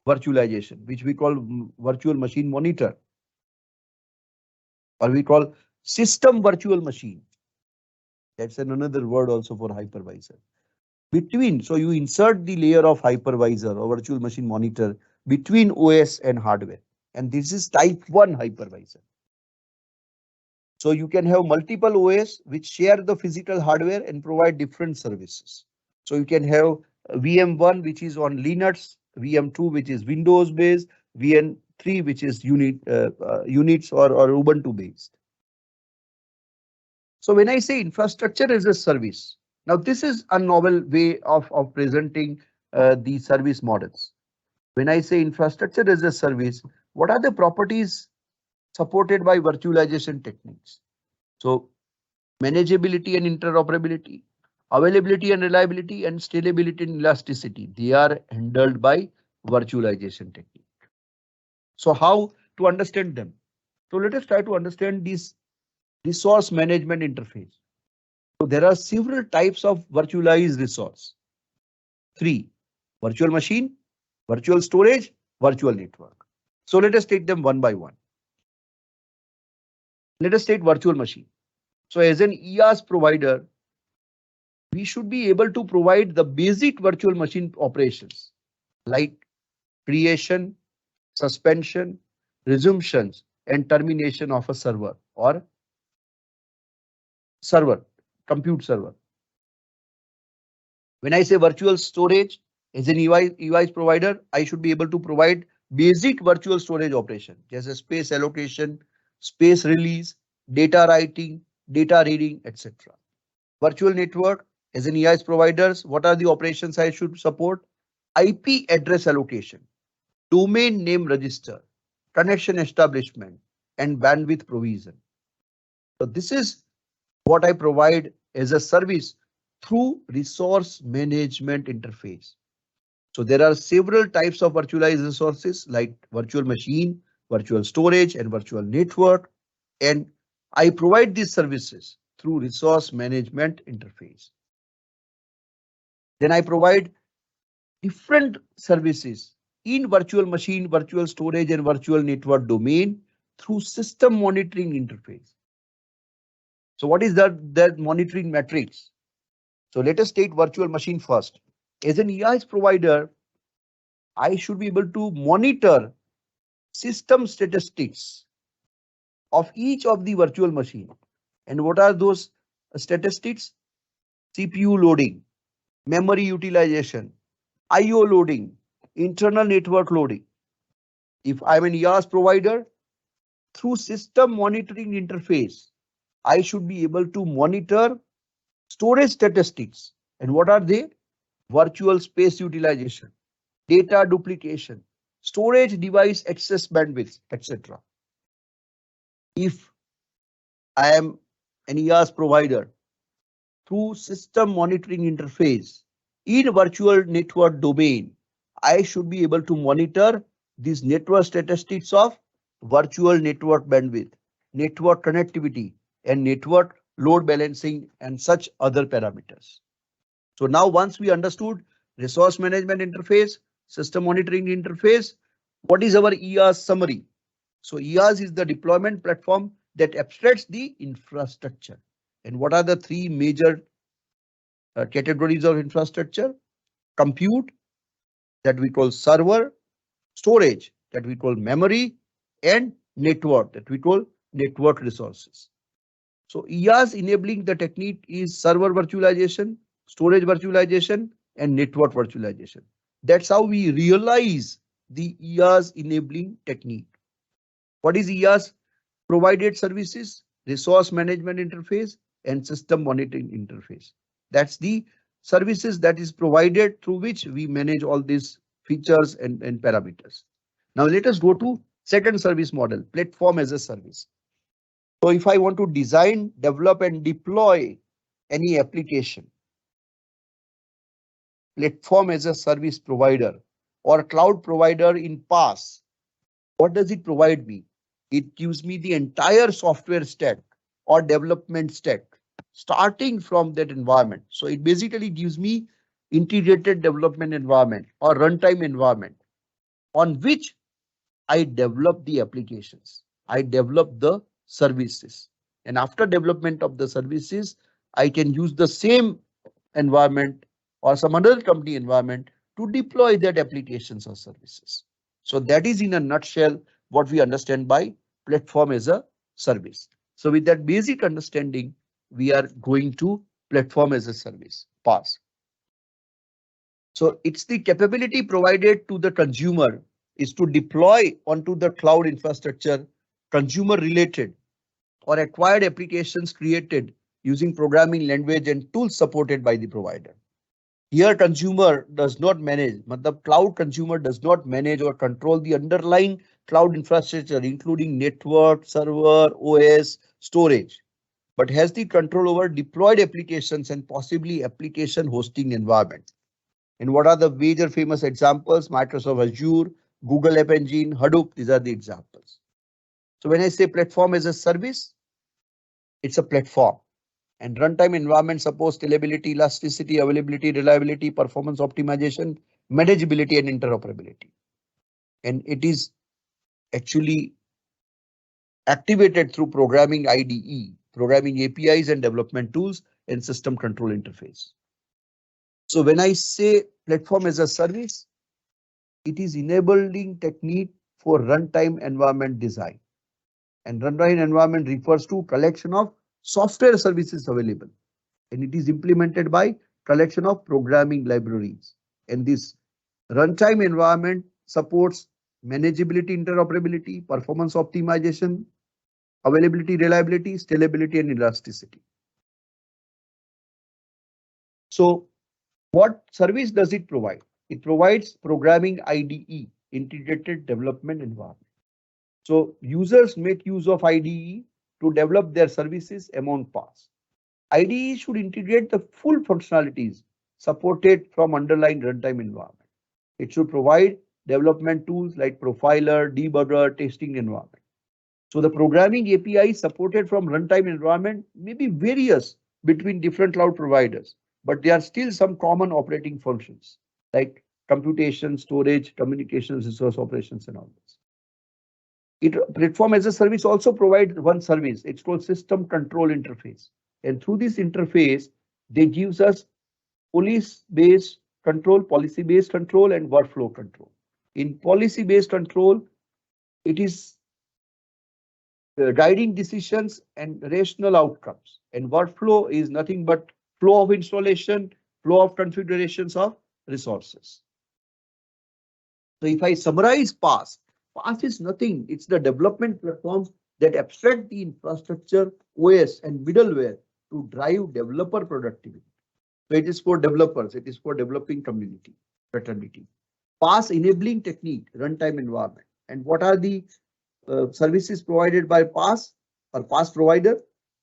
virtualization, which we call virtual machine monitor, or we call system virtual machine. That's another word also for hypervisor. So you insert the layer of hypervisor or virtual machine monitor between OS and hardware. And this is type 1 hypervisor. So you can have multiple OS which share the physical hardware and provide different services. So you can have VM1 which is on Linux, VM2 which is Windows based, VM3 which is Unix or Ubuntu based. So when I say infrastructure as a service, now this is a novel way of presenting the service models. When I say infrastructure as a service, what are the properties supported by virtualization techniques? So manageability and interoperability, availability and reliability, and scalability and elasticity, they are handled by virtualization technique. So how to understand them? So let us try to understand this resource management interface. So there are several types of virtualized resource. Three: virtual machine, virtual storage, virtual network. So let us take them one by one. Let us take virtual machine. So as an EAS provider, we should be able to provide the basic virtual machine operations like creation, suspension, resumptions, and termination of a server or server, compute server. When I say virtual storage, as an EY provider, I should be able to provide basic virtual storage operation, just as space allocation, space release, data writing, data reading, etc. Virtual network, as an EIS providers, what are the operations I should support? IP address allocation, domain name register, connection establishment, and bandwidth provision. So this is what I provide as a service through resource management interface. So there are several types of virtualized resources like virtual machine, virtual storage, and virtual network. And I provide these services through resource management interface. Then I provide different services in virtual machine, virtual storage, and virtual network domain through system monitoring interface. So what is that monitoring matrix? So let us take virtual machine first. As an EIS provider, I should be able to monitor system statistics of each of the virtual machine. And what are those statistics? CPU loading, memory utilization, IO loading, internal network loading. If I'm an EIS provider, through system monitoring interface, I should be able to monitor storage statistics. And what are they? Virtual space utilization, data duplication, storage device access bandwidth, etc. If I am an EIS provider, through system monitoring interface in virtual network domain, I should be able to monitor these network statistics of virtual network bandwidth, network connectivity, and network load balancing and such other parameters. So now once we understood resource management interface, system monitoring interface, what is our EIS summary? So EIS is the deployment platform that abstracts the infrastructure. And what are the three major categories of infrastructure? Compute, that we call server, storage, that we call memory, and network, that we call network resources. So EIS enabling the technique is server virtualization, storage virtualization, and network virtualization. That's how we realize the EIS enabling technique. What is EIS? Provided services, resource management interface, and system monitoring interface. That's the services that is provided through which we manage all these features and parameters. Now let us go to second service model, platform as a service. So if I want to design, develop, and deploy any application, platform as a service provider or cloud provider in PaaS, what does it provide me? It gives me the entire software stack or development stack starting from that environment. So it basically gives me integrated development environment or runtime environment on which I develop the applications. I develop the services. And after development of the services, I can use the same environment or some other company environment to deploy that applications or services. So that is in a nutshell what we understand by platform as a service. So with that basic understanding, we are going to platform as a service, PaaS. So it's the capability provided to the consumer is to deploy onto the cloud infrastructure consumer related or acquired applications created using programming language and tools supported by the provider. Here consumer does not manage, but the cloud consumer does not manage or control the underlying cloud infrastructure, including network, server, OS, storage, but has the control over deployed applications and possibly application hosting environment. And what are the major famous examples? Microsoft Azure, Google App Engine, Hadoop, these are the examples. So when I say platform as a service, it's a platform. And runtime environment supports scalability, elasticity, availability, reliability, performance optimization, manageability, and interoperability. And it is actually activated through programming IDE, programming APIs and development tools, and system control interface. So when I say platform as a service, it is enabling technique for runtime environment design. And runtime environment refers to collection of software services available. And it is implemented by collection of programming libraries. And this runtime environment supports manageability, interoperability, performance optimization, availability, reliability, scalability, and elasticity. So what service does it provide? It provides programming IDE, integrated development environment. So users make use of IDE to develop their services among PaaS. IDE should integrate the full functionalities supported from underlying runtime environment. It should provide development tools like profiler, debugger, testing environment. So the programming API supported from runtime environment may be various between different cloud providers, but there are still some common operating functions like computation, storage, communications, resource operations, and all this. Platform as a service also provides one service. It's called system control interface. And through this interface, they gives us policy-based control, and workflow control. In policy-based control, it is guiding decisions and rational outcomes. And workflow is nothing but flow of installation, flow of configurations of resources. So if I summarize PaaS, PaaS is nothing. It's the development platforms that abstract the infrastructure, OS, and middleware to drive developer productivity. So it is for developers. It is for developing community, fraternity. PaaS enabling technique, runtime environment. And what are the services provided by PaaS or PaaS provider?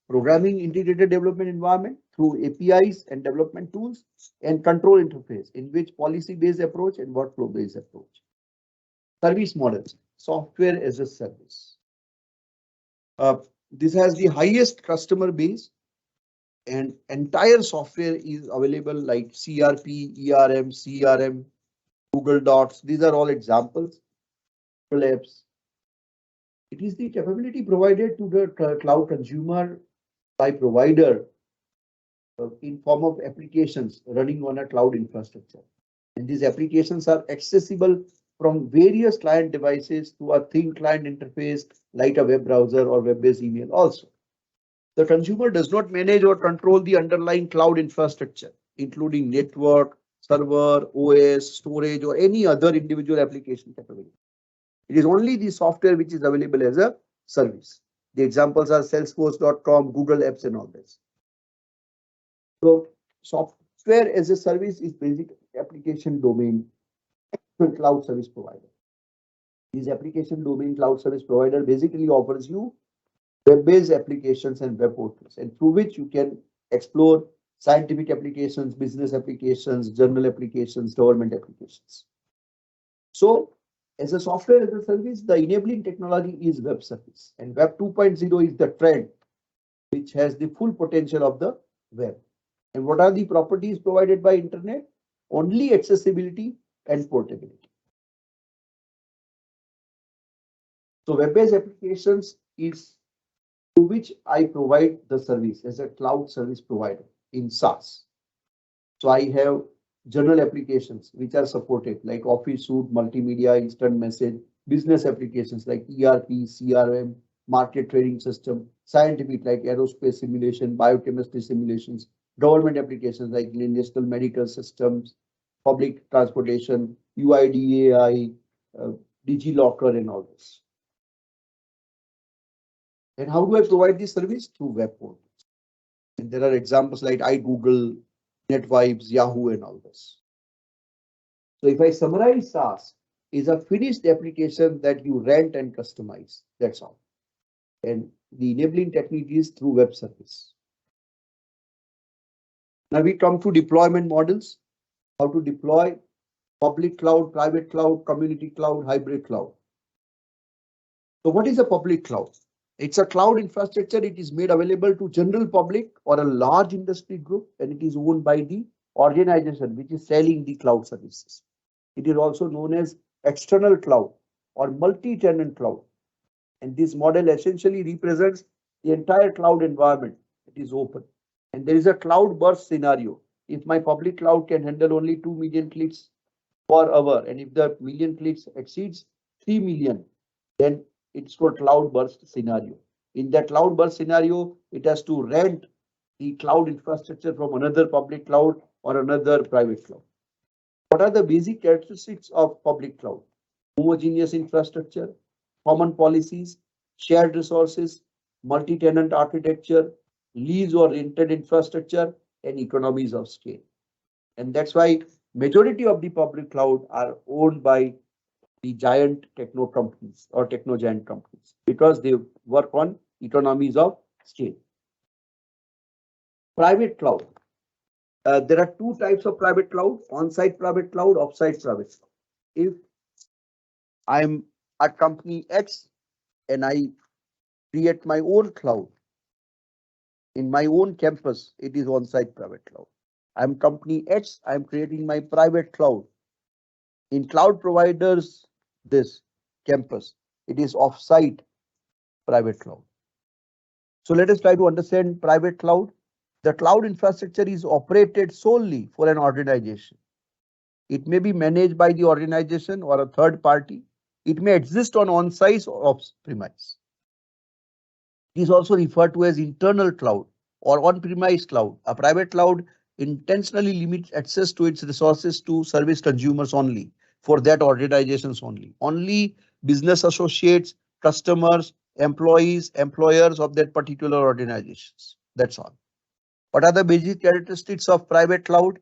Programming integrated development environment through APIs and development tools, and control interface in which policy-based approach and workflow-based approach. Service models, software as a service. This has the highest customer base, and entire software is available like CRP, ERM, CRM, Google Docs. These are all examples. Apps. It is the capability provided to the cloud consumer by provider in form of applications running on a cloud infrastructure. And these applications are accessible from various client devices to a thin client interface like a web browser or web-based email also. The consumer does not manage or control the underlying cloud infrastructure, including network, server, OS, storage, or any other individual application capability. It is only the software which is available as a service. The examples are Salesforce.com, Google Apps, and all this. So software as a service is basic application domain cloud service provider. This application domain cloud service provider basically offers you web-based applications and web portals, and through which you can explore scientific applications, business applications, journal applications, government applications. So as a software as a service, the enabling technology is web service, and Web 2.0 is the trend which has the full potential of the web. And what are the properties provided by internet? Only accessibility and portability. So web-based applications is to which I provide the service as a cloud service provider in SaaS. So I have general applications which are supported like Office Suite, multimedia, instant message, business applications like ERP, CRM, market trading system, scientific like aerospace simulation, biochemistry simulations, government applications like national medical systems, public transportation, UIDAI, DigiLocker, and all this. And how do I provide this service? Through web portals. And there are examples like iGoogle, NetVibes, Yahoo, and all this. So if I summarize, SaaS is a finished application that you rent and customize. That's all. And the enabling technique is through web service. Now we come to deployment models. how to deploy public cloud, private cloud, community cloud, hybrid cloud. So what is a public cloud? It's a cloud infrastructure. It is made available to general public or a large industry group, and it is owned by the organization which is selling the cloud services. It is also known as external cloud or multi-tenant cloud. And this model essentially represents the entire cloud environment. It is open. And there is a cloud burst scenario. If my public cloud can handle only 2 million clicks per hour, and if the million clicks exceeds 3 million, then it's called cloud burst scenario. In that cloud burst scenario, it has to rent the cloud infrastructure from another public cloud or another private cloud. What are the basic characteristics of public cloud? Homogeneous infrastructure, common policies, shared resources, multi-tenant architecture, lease or rented infrastructure, and economies of scale. And that's why majority of the public cloud are owned by the giant techno companies or techno giant companies because they work on economies of scale. Private cloud. There are two types of private cloud: on-site private cloud, off-site private cloud. If I'm at company X and I create my own cloud in my own campus, it is on-site private cloud. I'm company X, I'm creating my private cloud. In cloud providers, this campus, it is off-site private cloud. So let us try to understand private cloud. The cloud infrastructure is operated solely for an organization. It may be managed by the organization or a third party. It may exist on-site or off-premise. It is also referred to as internal cloud or on-premise cloud. A private cloud intentionally limits access to its resources to service consumers only, for that organizations only. Only business associates, customers, employees, employers of that particular organizations. That's all. What are the basic characteristics of private cloud?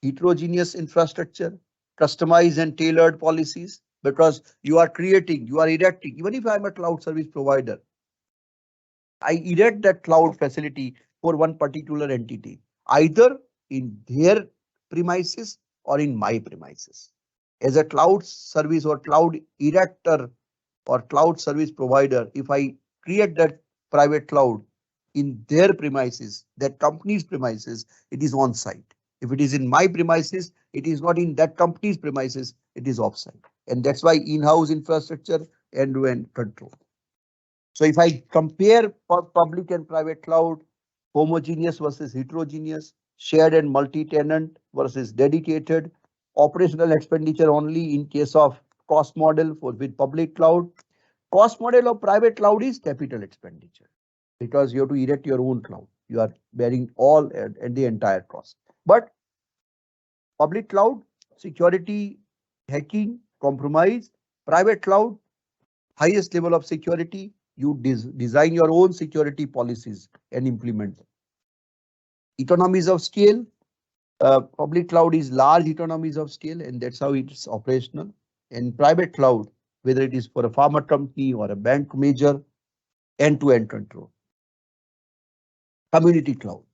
Heterogeneous infrastructure, customized and tailored policies, because you are creating, you are erecting, even if I'm a cloud service provider, I erect that cloud facility for one particular entity, either in their premises or in my premises. As a cloud service or cloud erector or cloud service provider, if I create that private cloud in their premises, that company's premises, it is on site. If it is in my premises, it is not in that company's premises, it is offsite. And that's why in-house infrastructure, end-to-end control. So if I compare public and private cloud, homogeneous versus heterogeneous, shared and multi-tenant versus dedicated, operational expenditure only in case of cost model for with public cloud. Cost model of private cloud is capital expenditure because you have to erect your own cloud. You are bearing all and the entire cost. But public cloud, security, hacking, compromise, private cloud, highest level of security, you design your own security policies and implement them. Economies of scale, public cloud is large economies of scale, and that's how it's operational. And private cloud, whether it is for a pharma company or a bank major, end-to-end control. Community cloud.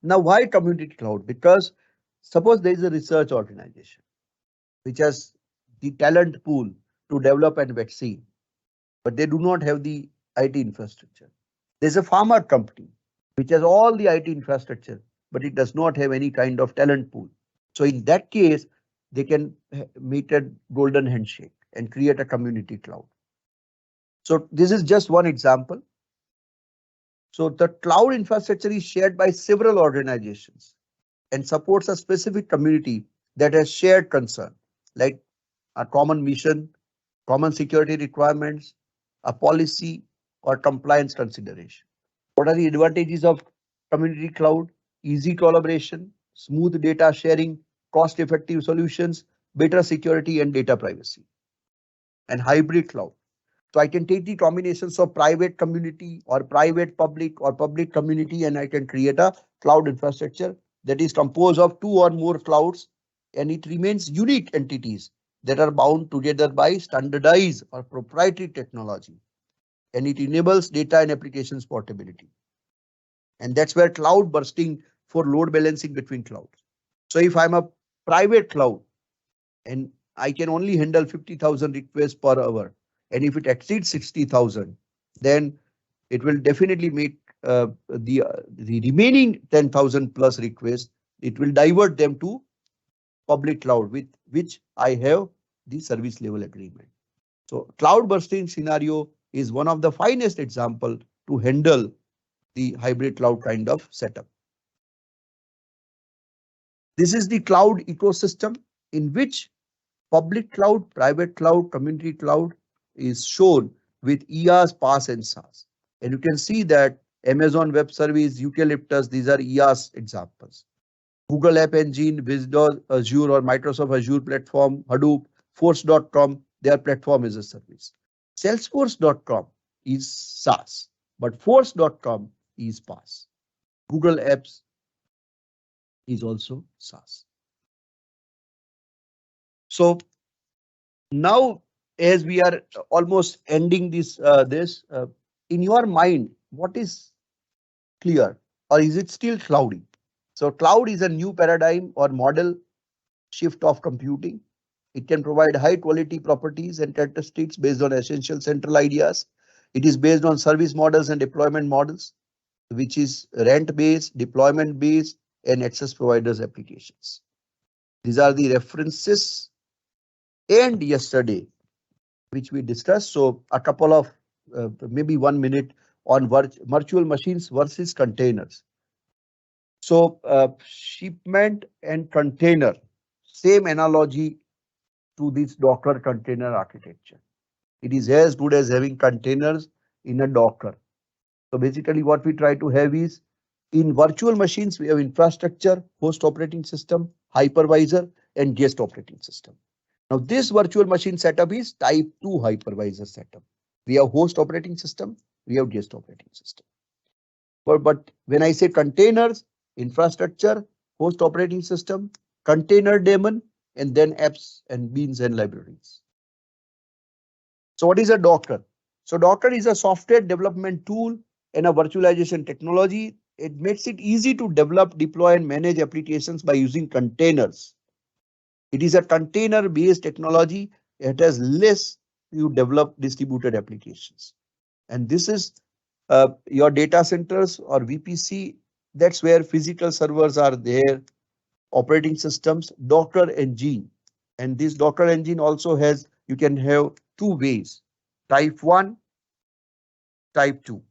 Now, why community cloud? Because suppose there is a research organization which has the talent pool to develop a vaccine, but they do not have the IT infrastructure. There's a pharma company which has all the IT infrastructure, but it does not have any kind of talent pool. So in that case, they can meet a golden handshake and create a community cloud. So this is just one example. So the cloud infrastructure is shared by several organizations and supports a specific community that has shared concern, like a common mission, common security requirements, a policy or compliance consideration. What are the advantages of community cloud? Easy collaboration, smooth data sharing, cost-effective solutions, better security and data privacy. And hybrid cloud. So I can take the combinations of private community or private public or public community, and I can create a cloud infrastructure that is composed of two or more clouds, and it remains unique entities that are bound together by standardized or proprietary technology. And it enables data and applications portability. And that's where cloud bursting for load balancing between clouds. So if I'm a private cloud and I can only handle 50,000 requests per hour, and if it exceeds 60,000, then it will definitely make the remaining 10,000 plus requests, it will divert them to public cloud with which I have the service level agreement. So cloud bursting scenario is one of the finest example to handle the hybrid cloud kind of setup. This is the cloud ecosystem in which public cloud, private cloud, community cloud is shown with EAS, PaaS, and SaaS. And you can see that Amazon Web Service, Eucalyptus, these are EAS examples. Google App Engine, Windows, Azure or Microsoft Azure platform, Hadoop, Force.com, their platform is a service. Salesforce.com is SaaS, but Force.com is PaaS. Google Apps is also SaaS. So now, as we are almost ending this, in your mind, what is clear, or is it still cloudy? So cloud is a new paradigm or model shift of computing. It can provide high quality properties and characteristics based on essential central ideas. It is based on service models and deployment models, which is rent based, deployment based, and access providers applications. These are the references. And yesterday, which we discussed. So a couple of maybe 1 minute on virtual machines versus containers. So shipment and container, same analogy to this Docker container architecture. It is as good as having containers in a Docker. So basically what we try to have is in virtual machines, we have infrastructure, host operating system, hypervisor, and guest operating system. Now this virtual machine setup is type 2 hypervisor setup. We have host operating system, we have guest operating system. But when I say containers, infrastructure, host operating system, container daemon, and then apps and beans and libraries. So what is a Docker? So Docker is a software development tool and a virtualization technology. It makes it easy to develop, deploy, and manage applications by using containers. It is a container based technology. It has less you develop distributed applications. And this is your data centers or VPC. That's where physical servers are there, operating systems, Docker engine. And this Docker engine also has, you can have two ways, type 1, type 2.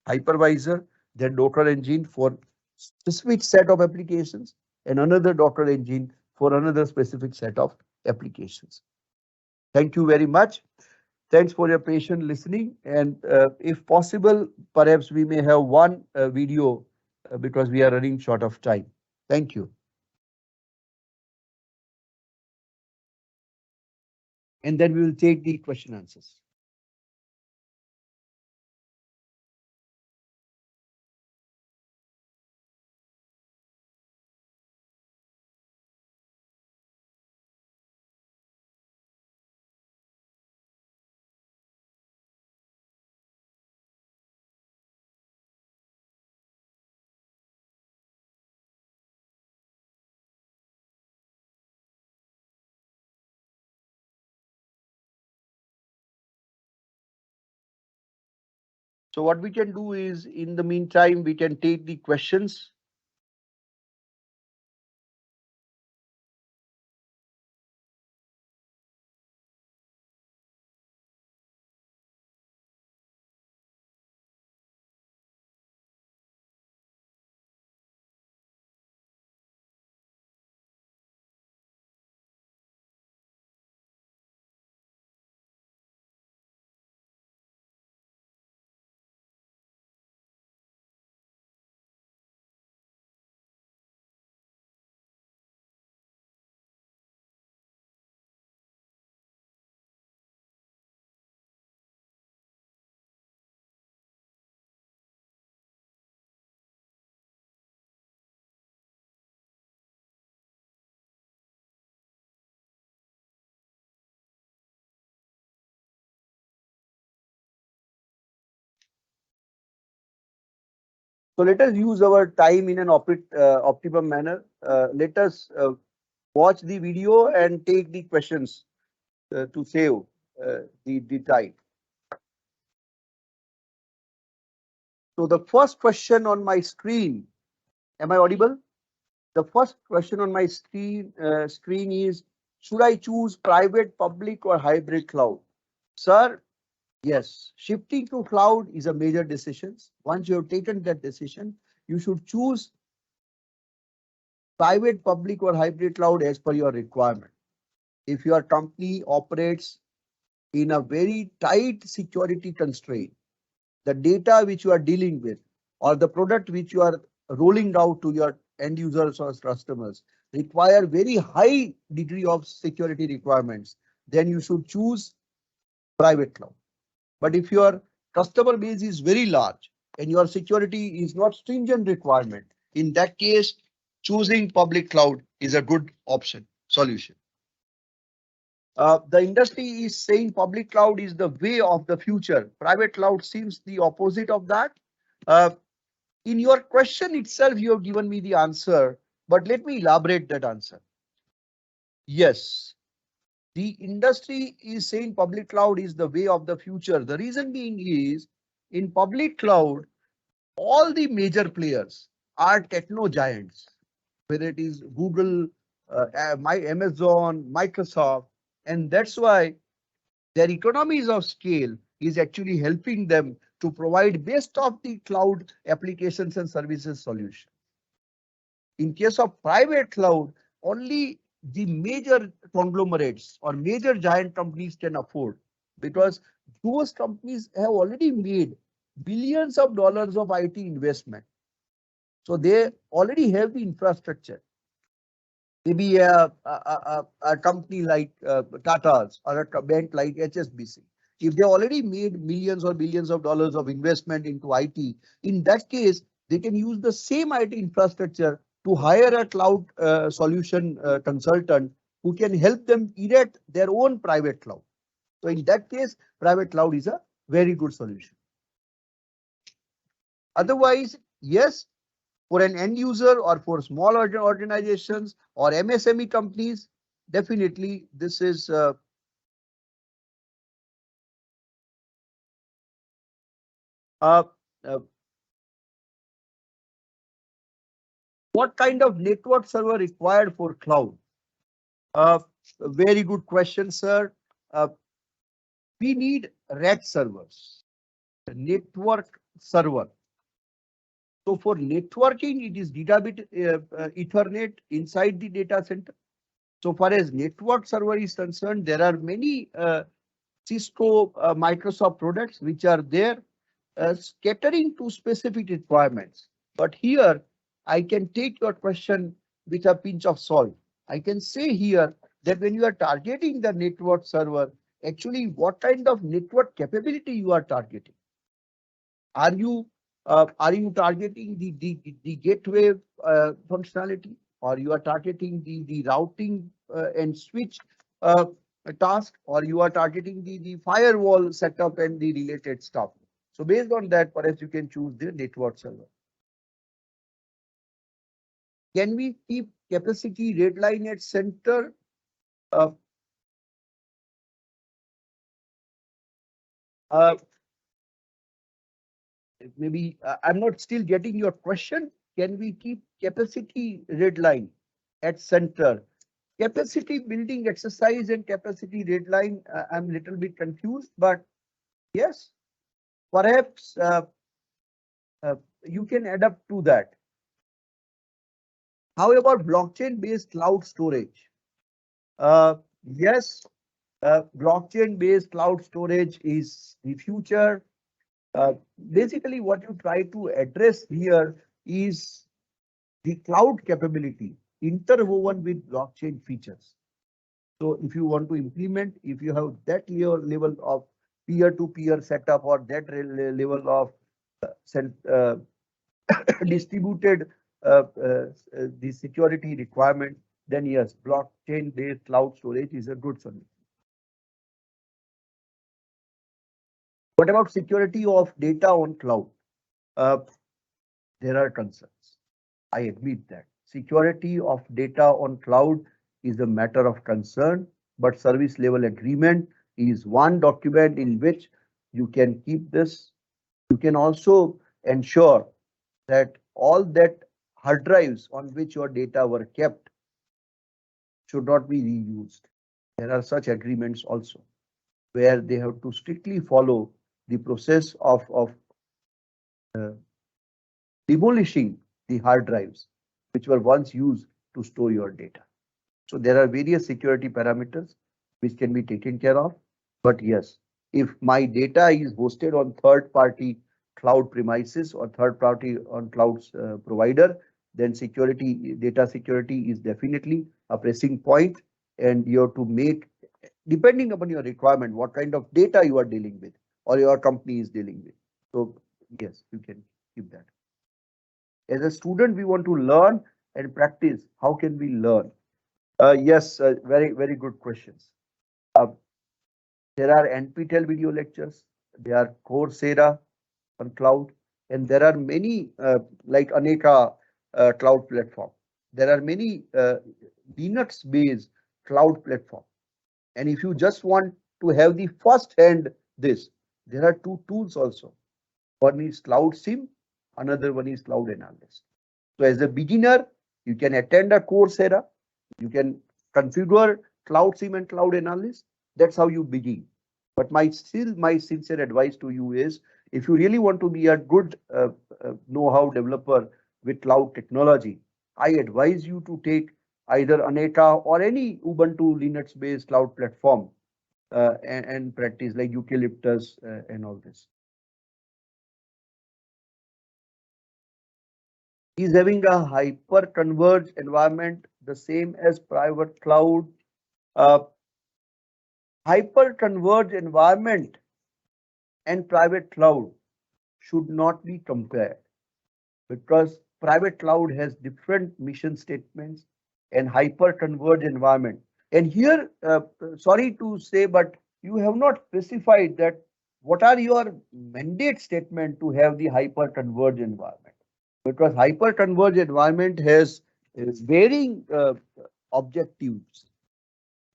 Hypervisor, then Docker engine for specific set of applications and another Docker engine for another specific set of applications. Thank you very much. Thanks for your patient listening. And if possible, perhaps we may have one video because we are running short of time. Thank you. And then we will take the question answers. So what we can do is, in the meantime, we can take the questions. So let us use our time in an optimum manner. Let us watch the video and take the questions to save the time. So the first question on my screen, am I audible? The first question on my screen is, should I choose private, public or hybrid cloud? Sir, yes, shifting to cloud is a major decision. Once you have taken that decision, you should choose private, public or hybrid cloud as per your requirement. If your company operates in a very tight security constraint, the data which you are dealing with or the product which you are rolling out to your end users or customers require very high degree of security requirements, then you should choose private cloud. But if your customer base is very large and your security is not stringent requirement, in that case, choosing public cloud is a good option solution. The industry is saying public cloud is the way of the future. Private cloud seems the opposite of that. Uh, in your question itself, you have given me the answer, but let me elaborate that answer. Yes, the industry is saying public cloud is the way of the future. The reason being is in public cloud, all the major players are techno giants, whether it is Google, my Amazon, Microsoft, and that's why their economies of scale is actually helping them to provide best of the cloud applications and services solution. In case of private cloud, only the major conglomerates or major giant companies can afford, because those companies have already made billions of dollars of IT investment. So they already have the infrastructure. Maybe a company like Tata's or a bank like HSBC. If they already made millions or billions of dollars of investment into IT, in that case, they can use the same IT infrastructure to hire a cloud solution consultant who can help them erect their own private cloud. So in that case, private cloud is a very good solution. Otherwise, yes, for an end user or for small organizations or MSME companies, definitely this is uh, uh, what kind of network server required for cloud? Uh, very good question, sir. Uh, we need rack servers, network server. So for networking, it is gigabit Ethernet inside the data center. So far as network server is concerned, there are many Cisco, Microsoft products which are there catering to specific requirements. But here I can take your question with a pinch of salt. I can say here that when you are targeting the network server, actually what kind of network capability you are targeting? Are you targeting the gateway functionality, or you are targeting the routing and switch uh, task, or you are targeting the firewall setup and the related stuff? So based on that, perhaps you can choose the network server. Can we keep capacity red line at center? Uh, uh, Maybe I'm not still getting your question. Can we keep capacity red line at center? Capacity building exercise and capacity red line, I'm a little bit confused, but yes, perhaps you can adapt to that. How about blockchain based cloud storage? Yes, blockchain based cloud storage is the future. Basically, what you try to address here is the cloud capability interwoven with blockchain features. So if you want to implement, if you have that level of peer-to-peer setup or that level of uh, distributed the security requirement, then yes, blockchain-based cloud storage is a good solution. What about security of data on cloud? Uh, there are concerns. I admit that. Security of data on cloud is a matter of concern, but service level agreement is one document in which you can keep this. You can also ensure that all that hard drives on which your data were kept should not be reused. There are such agreements also where they have to strictly follow the process of uh, demolishing the hard drives which were once used to store your data. So there are various security parameters which can be taken care of. But yes, if my data is hosted on third party cloud premises or third party on cloud provider, then data security is definitely a pressing point, and you have to make, depending upon your requirement, what kind of data you are dealing with or your company is dealing with. So yes, you can keep that. As a student, we want to learn and practice. How can we learn? Yes, very good questions. Uh, there are NPTEL video lectures. There are Coursera on cloud, and there are many like Aneka cloud platform. There are many Linux-based cloud platform. And if you just want to have the first hand this, there are two tools also. One is Cloud Sim, another one is Cloud Analyst. So as a beginner, you can attend a Coursera, you can configure Cloud Sim and Cloud Analyst. That's how you begin. But my sincere advice to you is, if you really want to be a good know-how developer with cloud technology, I advise you to take either Aneka or any Ubuntu Linux-based cloud platform and practice like Eucalyptus and all this. Is having a hyper converged environment the same as private cloud? Uh, Hyper converged environment and private cloud should not be compared, because private cloud has different mission statements and hyper converged environment. And here, sorry to say, but you have not specified that what are your mandate statement to have the hyper converged environment, because hyper converged environment has varying objectives.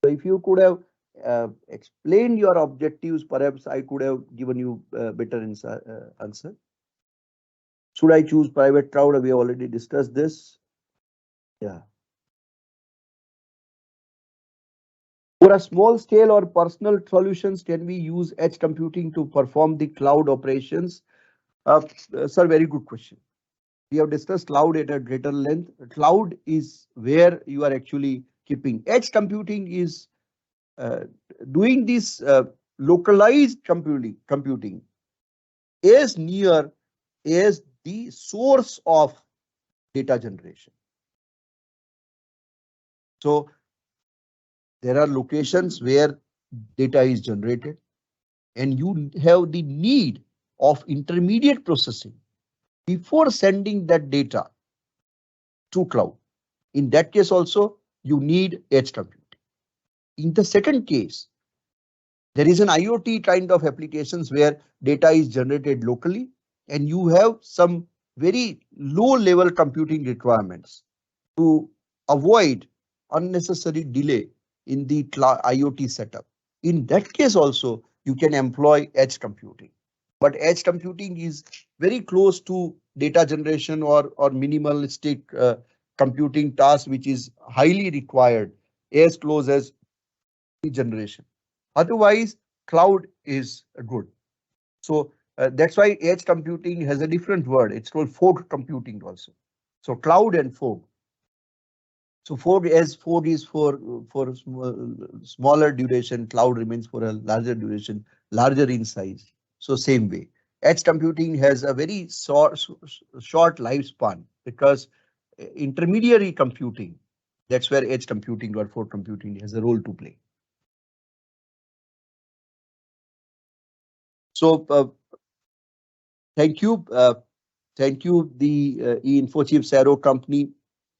So if you could have explained your objectives, perhaps I could have given you a better answer. Should I choose private cloud? We have already discussed this. Yeah. For a small scale or personal solutions, can we use edge computing to perform the cloud operations? Sir, very good question. We have discussed cloud at a greater length. Cloud is where you are actually keeping. Edge computing is uh, doing this localized computing is near as the source of data generation. So there are locations where data is generated and you have the need of intermediate processing before sending that data to cloud. In that case also, you need edge computing. In the second case, there is an IoT kind of applications where data is generated locally and you have some very low level computing requirements to avoid unnecessary delay in the IoT setup. In that case also, you can employ edge computing. But edge computing is very close to data generation or minimalistic computing task, which is highly required, as close as generation. Otherwise, cloud is good. So that's why edge computing has a different word. It's called fog computing also. So cloud and fog. So fog is for smaller duration, cloud remains for a larger duration, larger in size. So same way, edge computing has a very short lifespan because intermediary computing, that's where edge computing or fog computing has a role to play. So thank you, the eInfoChief Saro company.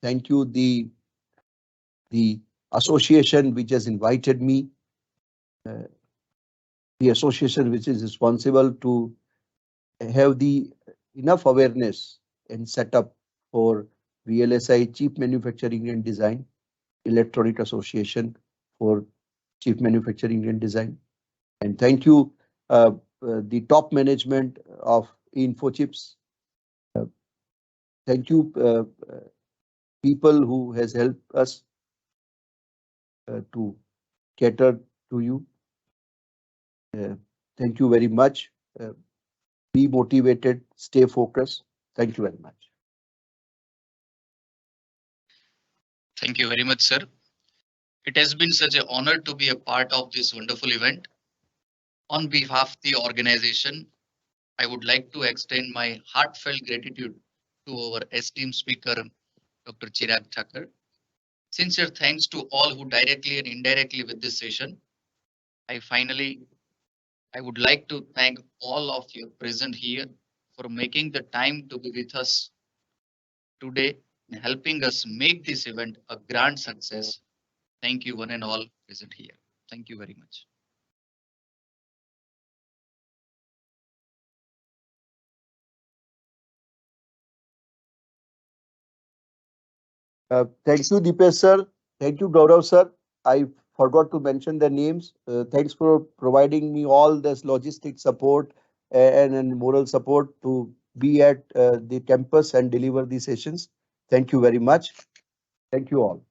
Thank you, the association which has invited me, the association which is responsible to have the enough awareness and setup for VLSI Chief Manufacturing and Design, Electronic Association for Chief Manufacturing and Design. And thank you, the top management of InfoChips. Uh, Thank you, people who has helped us to cater to you. Uh, Thank you very much. Be motivated, stay focused. Thank you very much. Thank you very much, sir. It has been such an honor to be a part of this wonderful event. On behalf of the organization, I would like to extend my heartfelt gratitude to our esteemed speaker, Dr. Chirag Thaker. Sincere thanks to all who directly and indirectly with this session. I would like to thank all of you present here for making the time to be with us today and helping us make this event a grand success. Thank you one and all present here. Thank you very much. Thank you, Deepesh sir. Thank you, Gaurav sir. I forgot to mention the names. Thanks for providing me all this logistic support and moral support to be at the campus and deliver these sessions. Thank you very much. Thank you all.